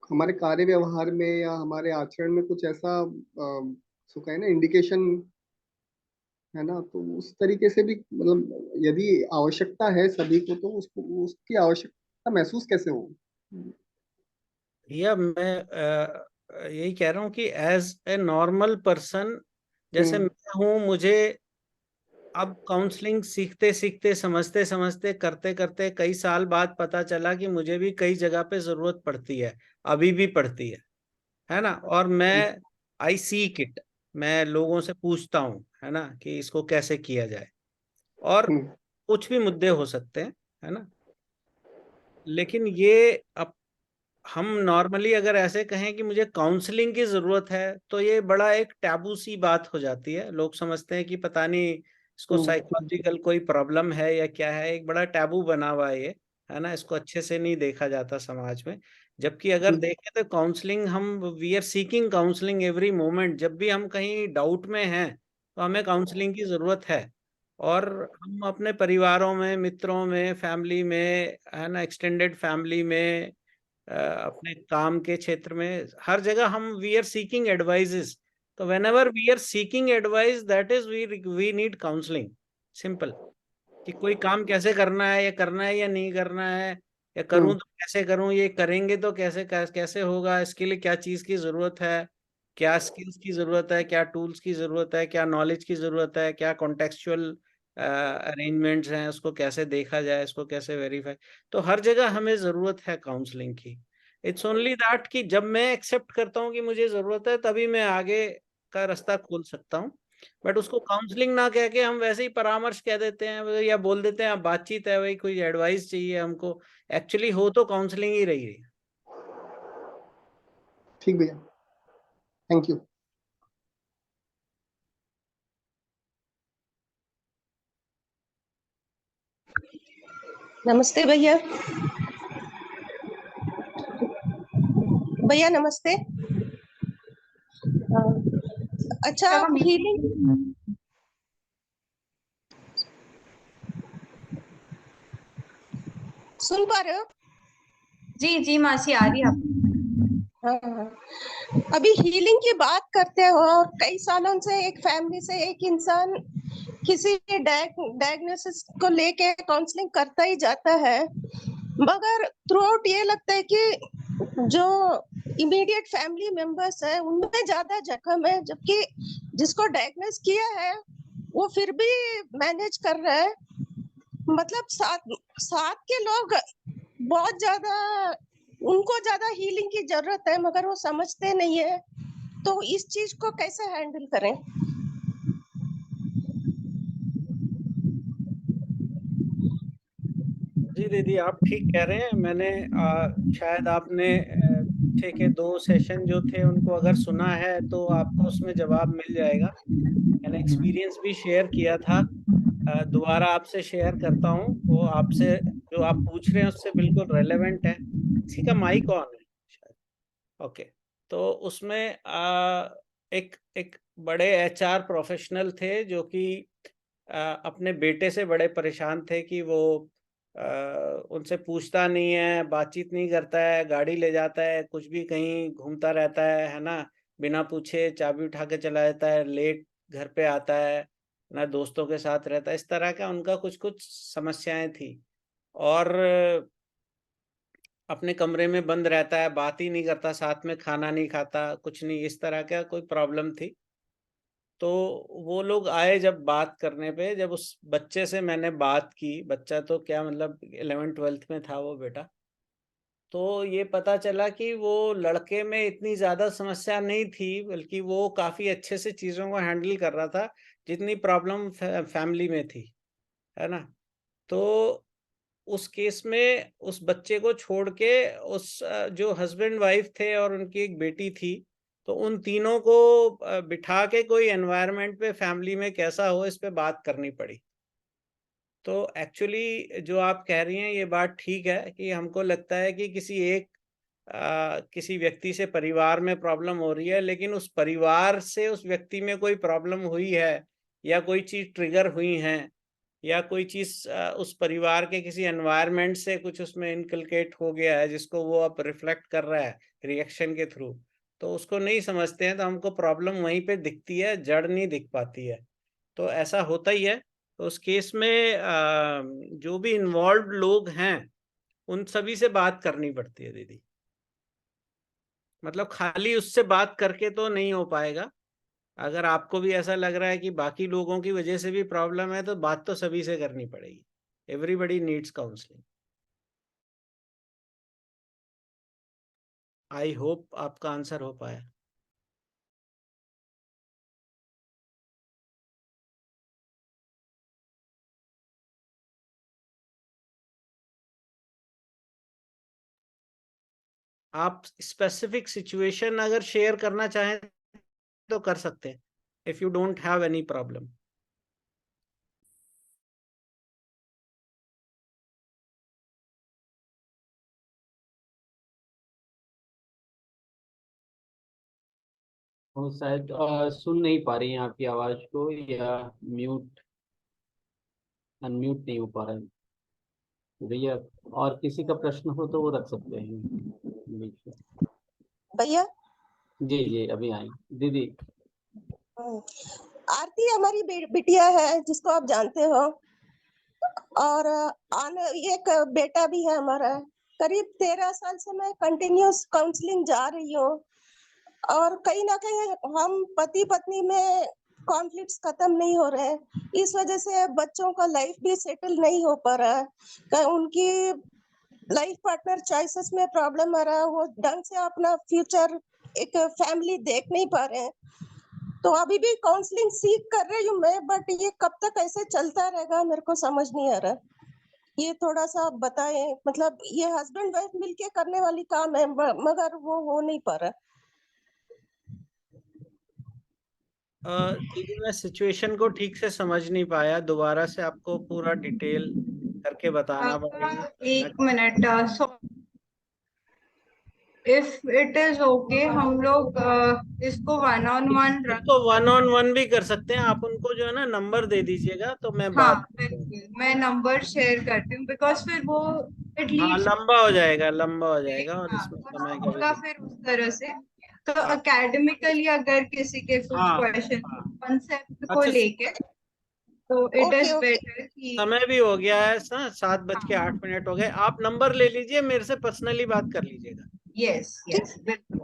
हमारे कार्य व्यवहार में या हमारे आचरण में कुछ ऐसा सो कहे ना इंडिकेशन है ना, तो उस तरीके से भी मतलब यदि आवश्यकता है सभी को तो उसको उसकी आवश्यकता महसूस कैसे हो। भैया मैं यही कह रहा हूँ कि एज ए नॉर्मल पर्सन जैसे हम्म मैं हूँ, मुझे अब काउंसलिंग सीखते सीखते समझते समझते करते करते कई साल बाद पता चला कि मुझे भी कई जगह पे जरूरत पड़ती है, अभी भी पड़ती है ना। और मैं आई सीक इट, मैं लोगों से पूछता हूँ, है ना, कि इसको कैसे किया जाए। और हम्म कुछ भी मुद्दे हो सकते हैं, है ना। लेकिन ये अब हम नॉर्मली अगर ऐसे कहें कि मुझे काउंसलिंग की जरूरत है, तो ये बड़ा एक टैबू सी बात हो जाती है। लोग समझते हैं कि पता नहीं इसको साइकोलॉजिकल कोई प्रॉब्लम है या क्या है, एक बड़ा टैबू बना हुआ है ये, है ना। इसको अच्छे से नहीं देखा जाता समाज में। जबकि अगर देखें तो काउंसलिंग, हम we are seeking counselling every moment. जब भी हम कहीं डाउट में हैं तो हमें काउंसलिंग की जरूरत है। और हम अपने परिवारों में, मित्रों में, फैमिली में, है ना, एक्सटेंडेड फैमिली में, अपने काम के क्षेत्र में, हर जगह हम वी आर सीकिंग एडवाइजेस। तो whenever we are seeking advice, that is we need counselling. Simple. कि कोई काम कैसे करना है, या करना है या नहीं करना है, या करूं तो कैसे करूं, ये करेंगे तो कैसे होगा, इसके लिए क्या चीज की जरूरत है, क्या स्किल्स की जरूरत है, क्या टूल्स की जरूरत है, क्या नॉलेज की जरूरत है, क्या कॉन्टेक्चुअल अरेंजमेंट्स हैं, उसको कैसे देखा जाए, इसको कैसे वेरीफाई। तो हर जगह हमें जरूरत है काउंसलिंग की। इट्स ओनली दैट कि जब मैं एक्सेप्ट करता हूँ कि मुझे जरूरत है, तभी मैं आगे का रास्ता खोल सकता हूँ। बट उसको काउंसलिंग ना कह के हम वैसे ही परामर्श कह देते हैं, या बोल देते हैं बातचीत है भाई, कोई एडवाइस चाहिए हमको। एक्चुअली हो तो काउंसलिंग ही रही है। ठीक भैया, थैंक यू। नमस्ते भैया। भैया नमस्ते। अच्छा, आप हीलिंग सुन पा रहे हो? जी जी मासी, आ रही है आपको? हाँ, अभी हीलिंग की बात करते हो, और कई सालों से एक फैमिली से एक इंसान किसी डायग्नोसिस को लेके काउंसलिंग करता ही जाता है, मगर थ्रू आउट ये लगता है कि जो इमीडिएट फैमिली मेंबर्स है उनमें ज्यादा जख्म है, जबकि जिसको डायग्नोस किया है वो फिर भी मैनेज कर रहा है। मतलब साथ के लोग बहुत ज्यादा, उनको ज्यादा हीलिंग की जरूरत है, मगर वो समझते नहीं है। तो इस चीज को कैसे हैंडल करें? जी दीदी, आप ठीक कह रहे हैं। मैंने शायद आपने पीछे के 2 सेशन जो थे उनको अगर सुना है तो आपको उसमें जवाब मिल जाएगा। मैंने एक्सपीरियंस भी शेयर किया था। दोबारा आपसे शेयर करता हूँ। वो आपसे जो आप पूछ रहे हैं उससे बिल्कुल रेलेवेंट है। किसी का माइक ऑन है शायद। ओके। तो उसमें एक एक बड़े एचआर प्रोफेशनल थे जो कि अपने बेटे से बड़े परेशान थे कि वो उनसे पूछता नहीं है, बातचीत नहीं करता है, गाड़ी ले जाता है, कुछ भी कहीं घूमता रहता है ना, बिना पूछे चाबी उठा के चला जाता है, लेट घर पे आता है ना, दोस्तों के साथ रहता है। इस तरह का उनका कुछ कुछ समस्याएं थी। और अपने कमरे में बंद रहता है, बात ही नहीं करता, साथ में खाना नहीं खाता, कुछ नहीं, इस तरह का कोई प्रॉब्लम थी। तो वो लोग आए जब बात करने पे, जब उस बच्चे से मैंने बात की, बच्चा तो क्या मतलब 11th-12th में था वो बेटा, तो ये पता चला कि वो लड़के में इतनी ज्यादा समस्या नहीं थी, बल्कि वो काफी अच्छे से चीजों को हैंडल कर रहा था, जितनी प्रॉब्लम फैमिली में थी, है ना। तो उस केस में उस बच्चे को छोड़ के उस जो हस्बैंड वाइफ थे और उनकी एक बेटी थी, तो उन तीनों को बिठा के कोई एनवायरनमेंट पे फैमिली में कैसा हो, इस पे बात करनी पड़ी। तो एक्चुअली जो आप कह रही हैं ये बात ठीक है कि हमको लगता है कि किसी व्यक्ति से परिवार में प्रॉब्लम हो रही है, लेकिन उस परिवार से उस व्यक्ति में कोई प्रॉब्लम हुई है, या कोई चीज ट्रिगर हुई है, या कोई चीज उस परिवार के किसी एनवायरनमेंट से कुछ उसमें इनकलकेट हो गया है, जिसको वो अब रिफ्लेक्ट कर रहा है रिएक्शन के थ्रू, तो उसको नहीं समझते हैं, तो हमको प्रॉब्लम वहीं पे दिखती है, जड़ नहीं दिख पाती है। तो ऐसा होता ही है। तो उस केस में जो भी इन्वॉल्व लोग हैं उन सभी से बात करनी पड़ती है दीदी। मतलब खाली उससे बात करके तो नहीं हो पाएगा। अगर आपको भी ऐसा लग रहा है कि बाकी लोगों की वजह से भी प्रॉब्लम है, तो बात तो सभी से करनी पड़ेगी। Everybody needs counselling. I hope आपका आंसर हो पाया। आप स्पेसिफिक सिचुएशन अगर शेयर करना चाहें तो कर सकते हैं, if you don't have any problem. वो शायद सुन नहीं पा रही हैं आपकी आवाज को, या म्यूट अनम्यूट नहीं हो पा रहा है। तो भैया और किसी का प्रश्न हो तो वो रख सकते हैं बीच में। भैया जी जी अभी आई दीदी। आरती हमारी बिटिया है जिसको आप जानते हो, और एक बेटा भी है हमारा। करीब 13 साल से मैं कंटिन्यूस काउंसलिंग जा रही हूँ, और कहीं ना कहीं हम पति पत्नी में कॉन्फ्लिक्ट्स खत्म नहीं हो रहे हैं। इस वजह से बच्चों का लाइफ भी सेटल नहीं हो पा रहा है। उनकी लाइफ पार्टनर चॉइसेस में प्रॉब्लम आ रहा है, वो ढंग से अपना फ्यूचर एक फैमिली देख नहीं पा रहे हैं। तो अभी भी काउंसलिंग सीख कर रही हूँ मैं, बट ये कब तक ऐसे चलता रहेगा मेरे को समझ नहीं आ रहा। ये थोड़ा सा आप बताएं, मतलब ये हस्बैंड वाइफ मिलके करने वाली काम है, मगर वो हो नहीं पा रहा। दीदी मैं सिचुएशन को ठीक से समझ नहीं पाया, दोबारा से आपको पूरा डिटेल करके बताना पड़ेगा। एक minute, if it is okay हम लोग इसको 1-on-1 रख। इसको 1-on-1 भी कर सकते हैं, आप उनको जो है ना नंबर दे दीजिएगा तो मैं हाँ बात। बिल्कुल, मैं नंबर शेयर करती हूँ, बिकॉज फिर वो इट हाँ लीड्स, लंबा हो जाएगा, लंबा हो जाएगा, और हाँ इसमें कुछ समय का भी होगा फिर उस तरह से। तो हाँ एकेडमिकली अगर किसी के कुछ हाँ क्वेश्चन हाँ। कॉन्सेप्ट को अच्छा लेके, तो it okay is okay better कि, समय भी हो गया है, 7:08 हो गए, आप नंबर ले लीजिए, मेरे से पर्सनली बात कर लीजिएगा। यस ठीक। यस बिल्कुल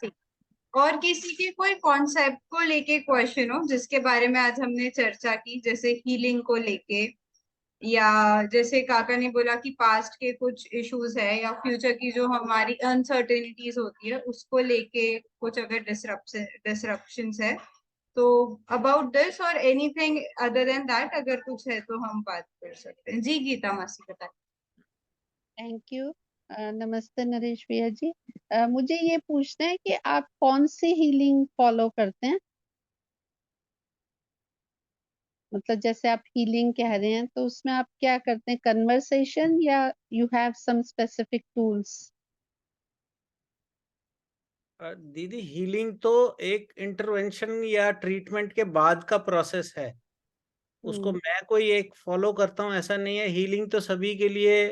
ठीक। और किसी के कोई कॉन्सेप्ट को लेके क्वेश्चन हो जिसके बारे में आज हमने चर्चा की, जैसे हीलिंग को लेके, या जैसे काका ने बोला कि पास्ट के कुछ इश्यूज है, या फ्यूचर की जो हमारी अनसर्टेनिटीज होती है उसको लेके कुछ अगर डिसरप्शंस है, तो अबाउट दिस और एनीथिंग अदर देन दैट अगर कुछ है तो हम बात कर सकते हैं। जी गीता मासी बताइए। Thank you. नमस्ते नरेश भैया जी। मुझे ये पूछना है कि आप कौन सी हीलिंग फॉलो करते हैं? मतलब जैसे आप हीलिंग कह रहे हैं तो उसमें आप क्या करते हैं, कन्वर्सेशन या you have some specific tools? दीदी हीलिंग तो एक इंटरवेंशन या ट्रीटमेंट के बाद का प्रोसेस है, उसको मैं कोई एक फॉलो करता हूँ ऐसा नहीं है। हीलिंग तो सभी के लिए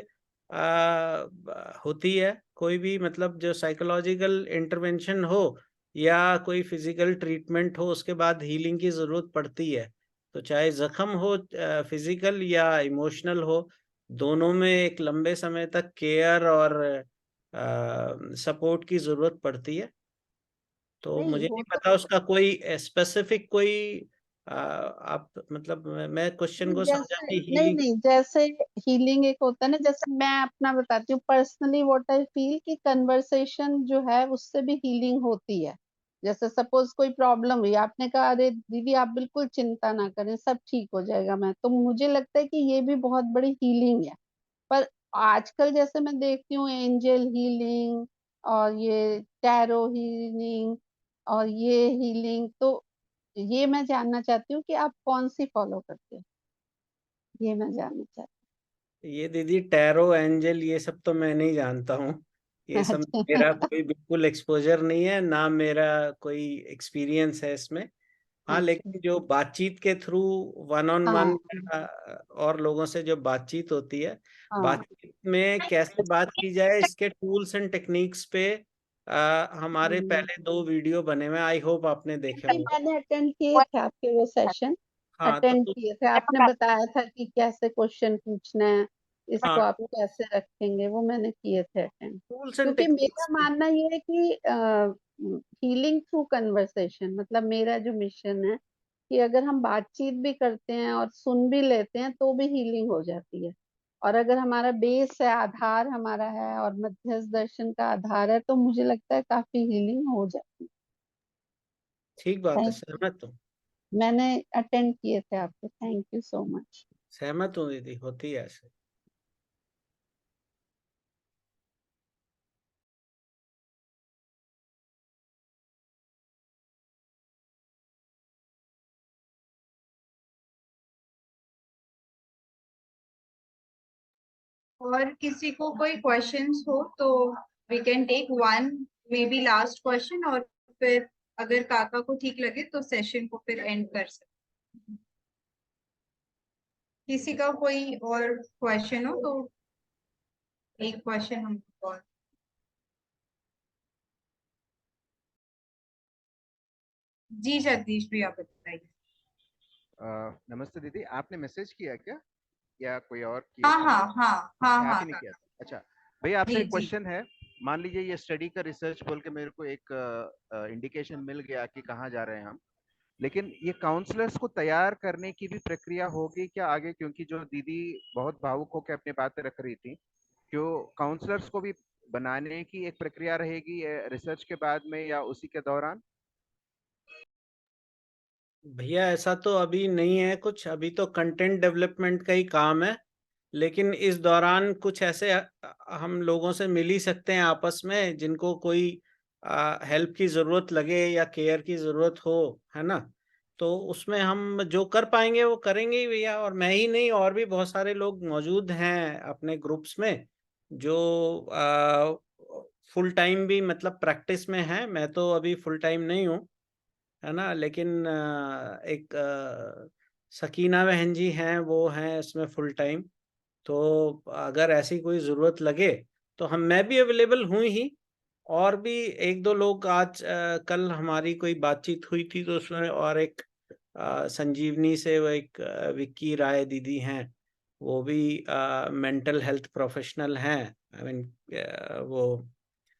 होती है, कोई भी मतलब जो साइकोलॉजिकल इंटरवेंशन हो या कोई फिजिकल ट्रीटमेंट हो उसके बाद हीलिंग की जरूरत पड़ती है। तो चाहे जख्म हो फिजिकल या इमोशनल हो, दोनों में एक लंबे समय तक केयर और सपोर्ट की जरूरत पड़ती है। तो नहीं मुझे वो नहीं तो पता उसका कोई स्पेसिफिक कोई आप मतलब मैं क्वेश्चन को समझा जैसे कि नहीं हीलिंग। नहीं जैसे हीलिंग एक होता है ना, जैसे मैं अपना बताती हूँ पर्सनली व्हाट आई फील कि कन्वर्सेशन जो है उससे भी हीलिंग होती है। जैसे सपोज कोई प्रॉब्लम हुई, आपने कहा अरे दीदी आप बिल्कुल चिंता ना करें सब ठीक हो जाएगा, मैं तो मुझे लगता है कि ये भी बहुत बड़ी हीलिंग है। पर आजकल जैसे मैं देखती हूँ एंजल हीलिंग और ये टैरो हीलिंग और ये हीलिंग, तो ये मैं जानना चाहती हूँ कि आप कौन सी फॉलो करते हैं, ये मैं जानना चाहती ये दीदी टैरो एंजल ये सब तो मैं नहीं जानता हूँ, ये हूँ। सब अच्छा। मेरा कोई बिल्कुल एक्सपोजर नहीं है, ना मेरा कोई एक्सपीरियंस है इसमें। हाँ अच्छा। लेकिन जो बातचीत के थ्रू वन ऑन वन हाँ और लोगों से जो बातचीत होती है, हाँ। बातचीत में कैसे बात की जाए इसके टूल्स एंड टेक्निक्स पे हमारे हम्म, पहले 2 वीडियो बने हुए, आई होप आपने देखे नहीं, होंगे। मैंने अटेंड किए थे आपके वो सेशन, हाँ अटेंड तो किए थे, आपने बताया था कि कैसे क्वेश्चन पूछना है, इसको हाँ आप कैसे रखेंगे, वो मैंने किए थे अटेंड। टूल्स एंड क्योंकि मेरा टेक्निक्स। मानना ये है कि हीलिंग थ्रू कन्वर्सेशन, मतलब मेरा जो मिशन है कि अगर हम बातचीत भी करते हैं और सुन भी लेते हैं तो भी हीलिंग हो जाती है। और अगर हमारा बेस है, आधार हमारा है और मध्यस्थ दर्शन का आधार है, तो मुझे लगता है काफी हीलिंग हो जाती ठीक बात है। है, सहमत हूँ। मैंने अटेंड किए थे आपके, थैंक यू सो मच। सहमत हूँ दीदी, होती है ऐसे। और किसी को कोई क्वेश्चंस हो तो we can take 1 maybe last question, और फिर अगर काका को ठीक लगे तो सेशन को फिर एंड कर सकते। किसी का कोई और क्वेश्चन हो तो एक क्वेश्चन हम और। जी जगदीश भी आप बताइए। नमस्ते दीदी, आपने मैसेज किया क्या या कोई और किया? हाँ हाँ हाँ हाँ आप हाँ ही ने किया? अच्छा भैया, आपसे जी एक जी। क्वेश्चन है। मान लीजिए ये स्टडी का रिसर्च बोल के मेरे को एक इंडिकेशन मिल गया कि कहाँ जा रहे हैं हम, लेकिन ये काउंसलर्स को तैयार करने की भी प्रक्रिया होगी क्या आगे? क्योंकि जो दीदी बहुत भावुक होकर अपनी बातें रख रही थी, क्यों काउंसलर्स को भी बनाने की एक प्रक्रिया रहेगी रिसर्च के बाद में या उसी के दौरान? भैया ऐसा तो अभी नहीं है कुछ, अभी तो कंटेंट डेवलपमेंट का ही काम है। लेकिन इस दौरान कुछ ऐसे हम लोगों से मिल ही सकते हैं आपस में, जिनको कोई हेल्प की ज़रूरत लगे या केयर की ज़रूरत हो, है ना। तो उसमें हम जो कर पाएंगे वो करेंगे ही भैया। और मैं ही नहीं, और भी बहुत सारे लोग मौजूद हैं अपने ग्रुप्स में जो फुल टाइम भी मतलब प्रैक्टिस में हैं। मैं तो अभी फुल टाइम नहीं हूँ, है ना। लेकिन एक सकीना बहन जी हैं, वो हैं इसमें फुल टाइम। तो अगर ऐसी कोई ज़रूरत लगे तो मैं भी अवेलेबल हूँ ही। और भी एक दो लोग आज कल हमारी कोई बातचीत हुई थी तो उसमें और एक संजीवनी से वो एक विक्की राय दीदी हैं, वो भी मेंटल हेल्थ प्रोफेशनल हैं। आई मीन वो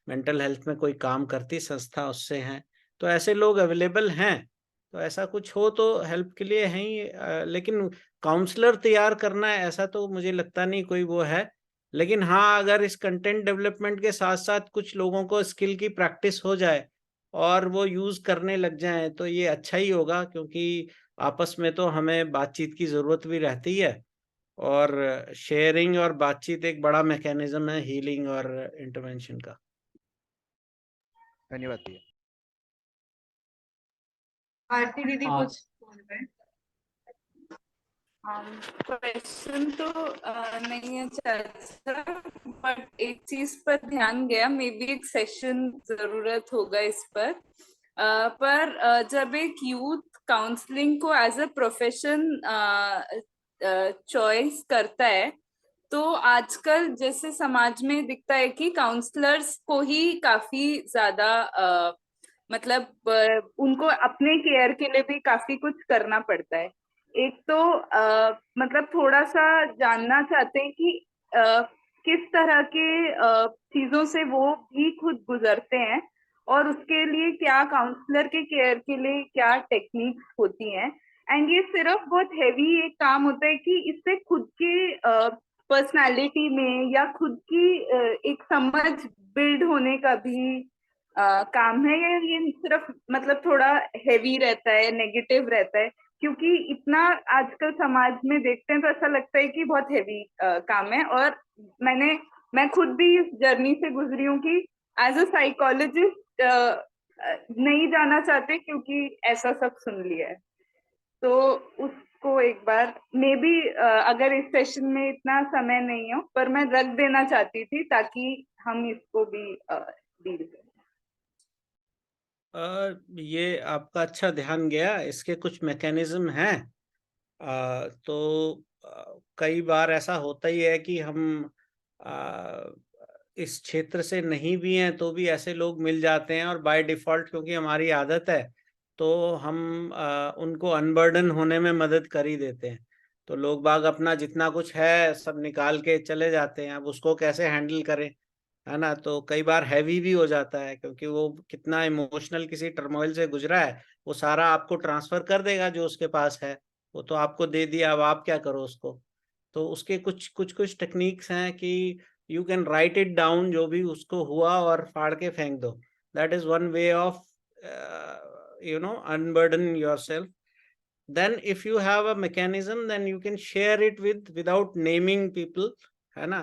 मेंटल हेल्थ में कोई काम करती संस्था उससे हैं। तो ऐसे लोग अवेलेबल हैं। तो ऐसा कुछ हो तो हेल्प के लिए हैं ही। लेकिन काउंसलर तैयार करना है ऐसा तो मुझे लगता नहीं कोई वो है। लेकिन हाँ, अगर इस कंटेंट डेवलपमेंट के साथ साथ कुछ लोगों को स्किल की प्रैक्टिस हो जाए और वो यूज करने लग जाएं तो ये अच्छा ही होगा, क्योंकि आपस में तो हमें बातचीत की जरूरत भी रहती है। और शेयरिंग और बातचीत एक बड़ा मैकेनिज्म है हीलिंग और इंटरवेंशन का। धन्यवाद भैया। आरती दीदी हाँ। कुछ बोल रहे हैं? क्वेश्चन तो नहीं है चाचा, बट एक चीज पर ध्यान गया, मे बी एक सेशन जरूरत होगा इस पर। जब एक यूथ काउंसलिंग को एज अ प्रोफेशन चॉइस करता है, तो आजकल जैसे समाज में दिखता है कि काउंसलर्स को ही काफी ज्यादा मतलब उनको अपने केयर के लिए भी काफी कुछ करना पड़ता है। एक तो मतलब थोड़ा सा जानना चाहते हैं कि किस तरह के चीजों से वो भी खुद गुजरते हैं, और उसके लिए क्या काउंसलर के केयर के लिए क्या टेक्निक्स होती हैं। एंड ये सिर्फ बहुत हैवी एक काम होता है कि इससे खुद के पर्सनालिटी में या खुद की एक समझ बिल्ड होने का भी काम है, या ये सिर्फ मतलब थोड़ा हैवी रहता है, नेगेटिव रहता है? क्योंकि इतना आजकल समाज में देखते हैं तो ऐसा लगता है कि बहुत हैवी काम है। और मैं खुद भी इस जर्नी से गुजरी हूँ कि एज अ साइकोलॉजिस्ट नहीं जाना चाहते क्योंकि ऐसा सब सुन लिया है। तो उसको एक बार मे बी अगर इस सेशन में इतना समय नहीं हो, पर मैं रख देना चाहती थी ताकि हम इसको भी डील करें। ये आपका अच्छा ध्यान गया। इसके कुछ मैकेनिज्म हैं। तो कई बार ऐसा होता ही है कि हम इस क्षेत्र से नहीं भी हैं तो भी ऐसे लोग मिल जाते हैं, और बाय डिफॉल्ट क्योंकि हमारी आदत है तो हम उनको अनबर्डन होने में मदद कर ही देते हैं। तो लोग बाग अपना जितना कुछ है सब निकाल के चले जाते हैं। अब उसको कैसे हैंडल करें, है ना। तो कई बार हैवी भी हो जाता है, क्योंकि वो कितना इमोशनल किसी टर्मोइल से गुजरा है वो सारा आपको ट्रांसफर कर देगा जो उसके पास है। वो तो आपको दे दिया, अब आप क्या करो उसको। तो उसके कुछ टेक्निक्स हैं कि you can write it down जो भी उसको हुआ और फाड़ के फेंक दो। That is one way of unburden yourself. then if you have a mechanism then you can share it without naming people, है ना।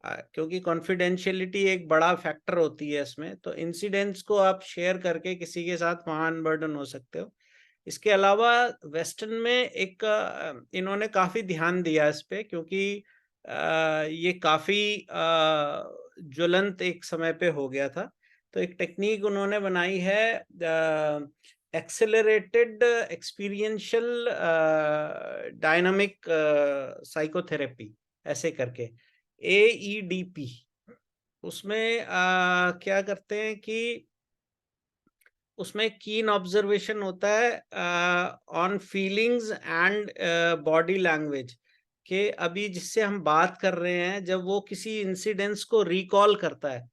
क्योंकि कॉन्फिडेंशियलिटी एक बड़ा फैक्टर होती है इसमें। तो इंसिडेंट्स को आप शेयर करके किसी के साथ वहां अनबर्डन हो सकते हो। इसके अलावा वेस्टर्न में एक इन्होंने काफी ध्यान दिया इस पे, क्योंकि ये काफी ज्वलंत एक समय पे हो गया था। तो एक टेक्निक उन्होंने बनाई है एक्सेलरेटेड एक्सपीरियंशियल डायनामिक साइकोथेरेपी, ऐसे करके AEDP। उसमें क्या करते हैं कि उसमें कीन ऑब्जर्वेशन होता है on feelings and body language के अभी जिससे हम बात कर रहे हैं, जब वो किसी इंसिडेंट्स को रिकॉल करता है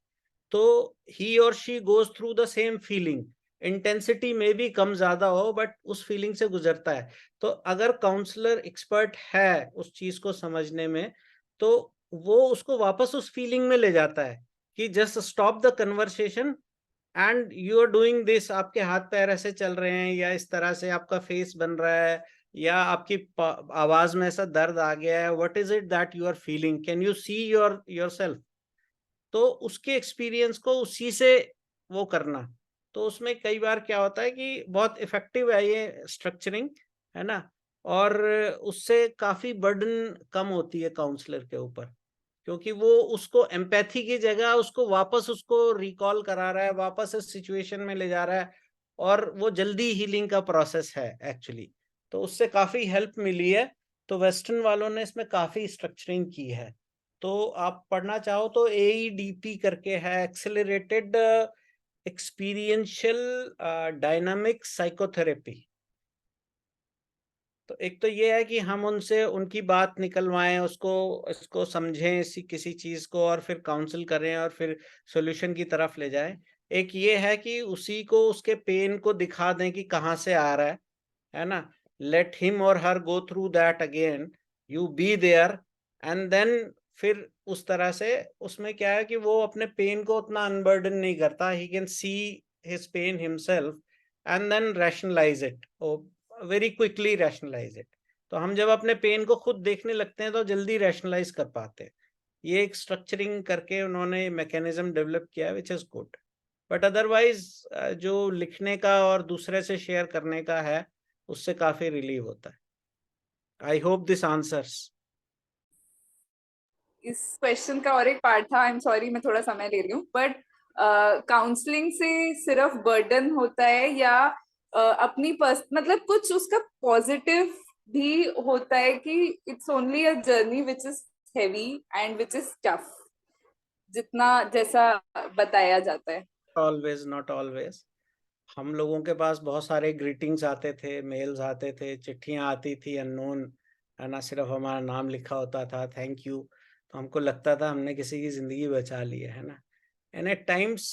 तो ही और she goes through the same feeling, intensity में भी कम ज्यादा हो बट उस फीलिंग से गुजरता है। तो अगर काउंसलर एक्सपर्ट है उस चीज को समझने में तो वो उसको वापस उस फीलिंग में ले जाता है कि just stop the conversation and you are doing this, आपके हाथ पैर ऐसे चल रहे हैं या इस तरह से आपका फेस बन रहा है या आपकी आवाज में ऐसा दर्द आ गया है, what is it that you are feeling, can you see yourself. तो उसके एक्सपीरियंस को उसी से वो करना, तो उसमें कई बार क्या होता है कि बहुत इफेक्टिव है ये स्ट्रक्चरिंग, है ना, और उससे काफी बर्डन कम होती है काउंसलर के ऊपर, क्योंकि वो उसको एम्पैथी की जगह उसको वापस उसको रिकॉल करा रहा है, वापस इस सिचुएशन में ले जा रहा है, और वो जल्दी हीलिंग का प्रोसेस है एक्चुअली। तो उससे काफी हेल्प मिली है। तो वेस्टर्न वालों ने इसमें काफी स्ट्रक्चरिंग की है। तो आप पढ़ना चाहो तो AEDP करके है, एक्सेलरेटेड एक्सपीरियंशियल डायनामिक साइकोथेरेपी। तो एक तो ये है कि हम उनसे उनकी बात निकलवाएं, उसको इसको समझें इसी किसी चीज को, और फिर काउंसिल करें और फिर सॉल्यूशन की तरफ ले जाएं। एक ये है कि उसी को उसके पेन को दिखा दें कि कहाँ से आ रहा है ना, लेट हिम और her go through that again, you be there, and then फिर उस तरह से उसमें क्या है कि वो अपने पेन को उतना अनबर्डन नहीं करता, he can see his pain himself and then rationalise it, very quickly rationalise it. तो हम जब अपने पेन को खुद देखने लगते हैं तो जल्दी रैशनलाइज कर पाते हैं। ये एक स्ट्रक्चरिंग करके उन्होंने मैकेनिज्म डेवलप किया which is good, but otherwise जो लिखने का और दूसरे से शेयर करने का है उससे काफी रिलीव होता है। I hope this answers. इस क्वेश्चन का और एक पार्ट था, आई एम सॉरी मैं थोड़ा समय ले रही हूँ, बट काउंसलिंग से सिर्फ बर्डन होता है या अपनी मतलब कुछ उसका पॉजिटिव भी होता है कि it's only a journey which is heavy and which is tough, जितना जैसा बताया जाता है? Always not always. हम लोगों के पास बहुत सारे ग्रीटिंग्स आते थे, मेल्स आते थे, चिट्ठियां आती थी अननोन, है ना, सिर्फ हमारा नाम लिखा होता था, थैंक यू, तो हमको लगता था हमने किसी की जिंदगी बचा ली है ना। एंड एट टाइम्स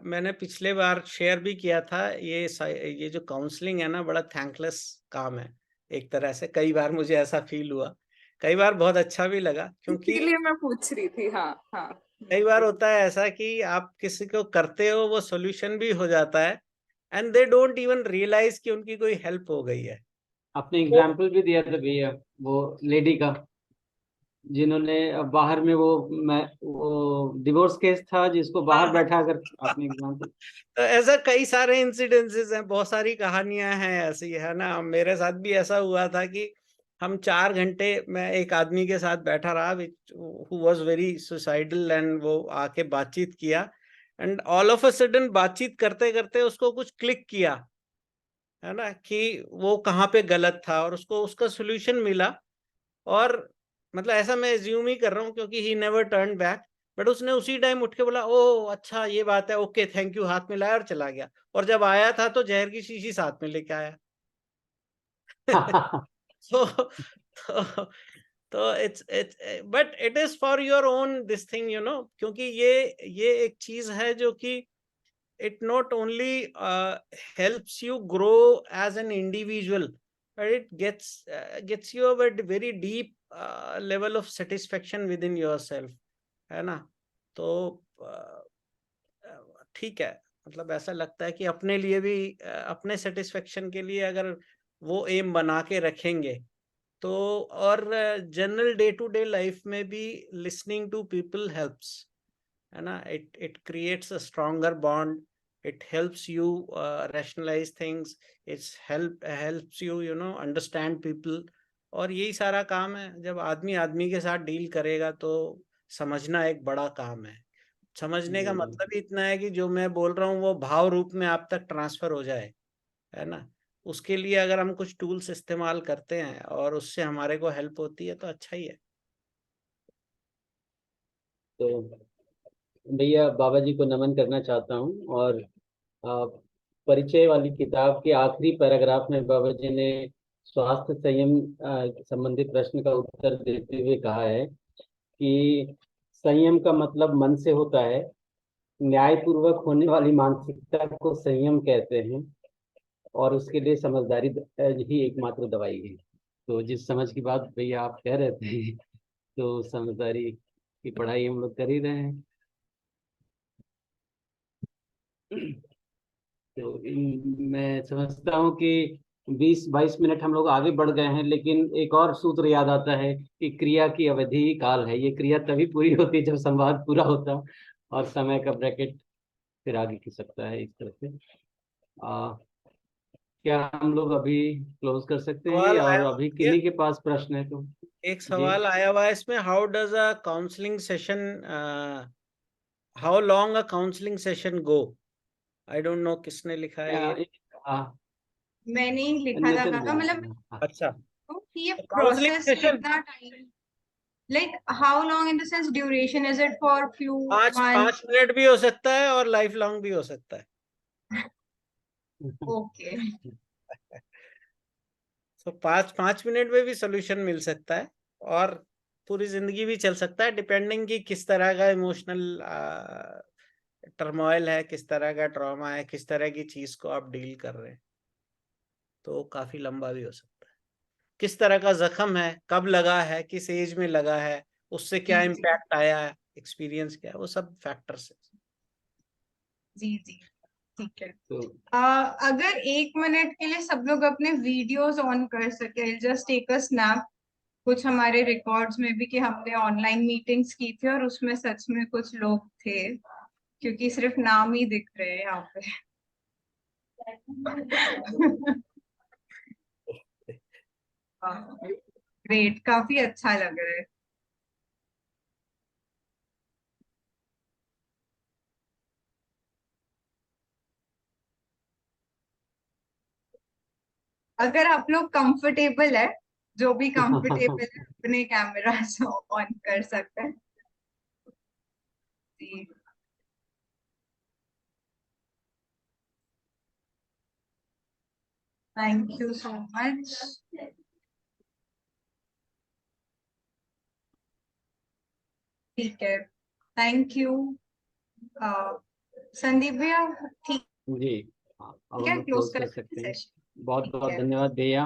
मैंने पिछले बार शेयर भी किया था, ये जो काउंसलिंग है ना बड़ा थैंकलेस काम है एक तरह से। कई बार मुझे ऐसा फील हुआ, कई बार बहुत अच्छा भी लगा, क्योंकि इसीलिए मैं पूछ रही थी। हाँ हाँ, कई बार होता है ऐसा कि आप किसी को करते हो, वो सॉल्यूशन भी हो जाता है and they don't even realise कि उनकी कोई हेल्प हो गई है। आपने एग्जाम्पल भी दिया था भैया, वो लेडी का जिन्होंने बाहर में वो डिवोर्स केस था जिसको बाहर बैठा कर, आपने एग्जाम्पल। तो ऐसा कई सारे इंसिडेंसेस हैं, बहुत सारी कहानियां हैं ऐसी, है ना। मेरे साथ भी ऐसा हुआ था कि हम 4 घंटे मैं एक आदमी के साथ बैठा रहा who was very suicidal, and वो आके बातचीत किया, and all of a sudden बातचीत करते करते उसको कुछ क्लिक किया, है ना, कि वो कहाँ पे गलत था और उसको उसका सोल्यूशन मिला। और मतलब ऐसा मैं एज्यूम ही कर रहा हूँ क्योंकि he never turn back, but उसने उसी टाइम उठ के बोला ओ अच्छा ये बात है, ओके थैंक यू, हाथ मिलाया और चला गया। और जब आया था तो जहर की शीशी साथ में लेके आया। so तो तो it's but it is for your own this thing, you know, क्योंकि ये एक चीज है जो कि it not only helps you grow as an individual, but it gets you a very deep level of satisfaction within yourself, है ना। तो ठीक है, मतलब ऐसा लगता है कि अपने लिए भी अपने सेटिस्फेक्शन के लिए अगर वो एम बना के रखेंगे तो, और general day to day life में भी लिसनिंग टू पीपल हेल्प्स, है ना। It creates a stronger bond, it helps you rationalize things, helps you, you know, understand people। और यही सारा काम है, जब आदमी आदमी के साथ डील करेगा तो समझना एक बड़ा काम है। समझने का जी। मतलब ही इतना है कि जो मैं बोल रहा हूँ वो भाव रूप में आप तक ट्रांसफर हो जाए, है ना। उसके लिए अगर हम कुछ टूल्स इस्तेमाल करते हैं और उससे हमारे को हेल्प होती है तो अच्छा ही है। तो भैया बाबा जी को नमन करना चाहता हूँ। और आ, परिचय वाली किताब के आखिरी पैराग्राफ में बाबा जी ने स्वास्थ्य संयम संबंधी प्रश्न का उत्तर देते हुए कहा है कि संयम का मतलब मन से होता है, न्यायपूर्वक होने वाली मानसिकता को संयम कहते हैं, और उसके लिए समझदारी ही एकमात्र दवाई है। तो जिस समझ की बात भैया आप कह रहे थे, तो समझदारी की पढ़ाई हम लोग कर ही रहे हैं। तो मैं समझता हूँ कि 20-22 मिनट हम लोग आगे बढ़ गए हैं, लेकिन एक और सूत्र याद आता है कि क्रिया की अवधि ही काल है। ये क्रिया तभी पूरी होती है जब संवाद पूरा होता, और समय का ब्रैकेट फिर आगे खिंच सकता है इस तरह से। क्या हम लोग अभी क्लोज कर सकते हैं, सवाल और आया, अभी किन्हीं के पास प्रश्न है तो? एक जी। सवाल आया हुआ है इसमें, how does a counselling session, how long a counselling session go? I don't know किसने लिखा है ये। मैंने ही लिखा था नितिन काका, मतलब हाँ। अच्छा, कि ये काउंसलिंग प्रोसेस सेशन कितना time, like how long in the sense duration, is it for few 5 months? Minute भी हो सकता है और लाइफ लॉन्ग भी हो सकता है। Okay. तो 5 मिनट में भी सोल्यूशन मिल सकता है, और पूरी जिंदगी भी चल सकता है, डिपेंडिंग कि किस तरह का इमोशनल टर्मोइल है, किस तरह का ट्रॉमा है, किस तरह की चीज को आप डील कर रहे हैं। तो काफी लंबा भी हो सकता है। किस तरह का जख्म है, कब लगा है, किस एज में लगा है, उससे क्या जी इम्पैक्ट आया है, एक्सपीरियंस क्या है, वो सब फैक्टर्स है। जी जी, ठीक है। तो अगर 1 मिनट के लिए सब लोग अपने वीडियोस ऑन कर सके, जस्ट टेक अ स्नैप, कुछ हमारे रिकॉर्ड्स में भी कि हमने ऑनलाइन मीटिंग्स की थी और उसमें सच में कुछ लोग थे, क्योंकि सिर्फ नाम ही दिख रहे हैं यहाँ पे। ग्रेट, काफी अच्छा लग रहा है। अगर आप लोग कंफर्टेबल है, जो भी कंफर्टेबल है अपने कैमरा ऑन कर सकते हैं। जी, थैंक यू सो मच। ठीक है, थैंक यू संदीप भैया। ठीक जी हाँ, अब है, हम लोग क्लोज क्लोज कर कर सकते सकते हैं हैं। सेशन। बहुत ठीक बहुत है। धन्यवाद भैया।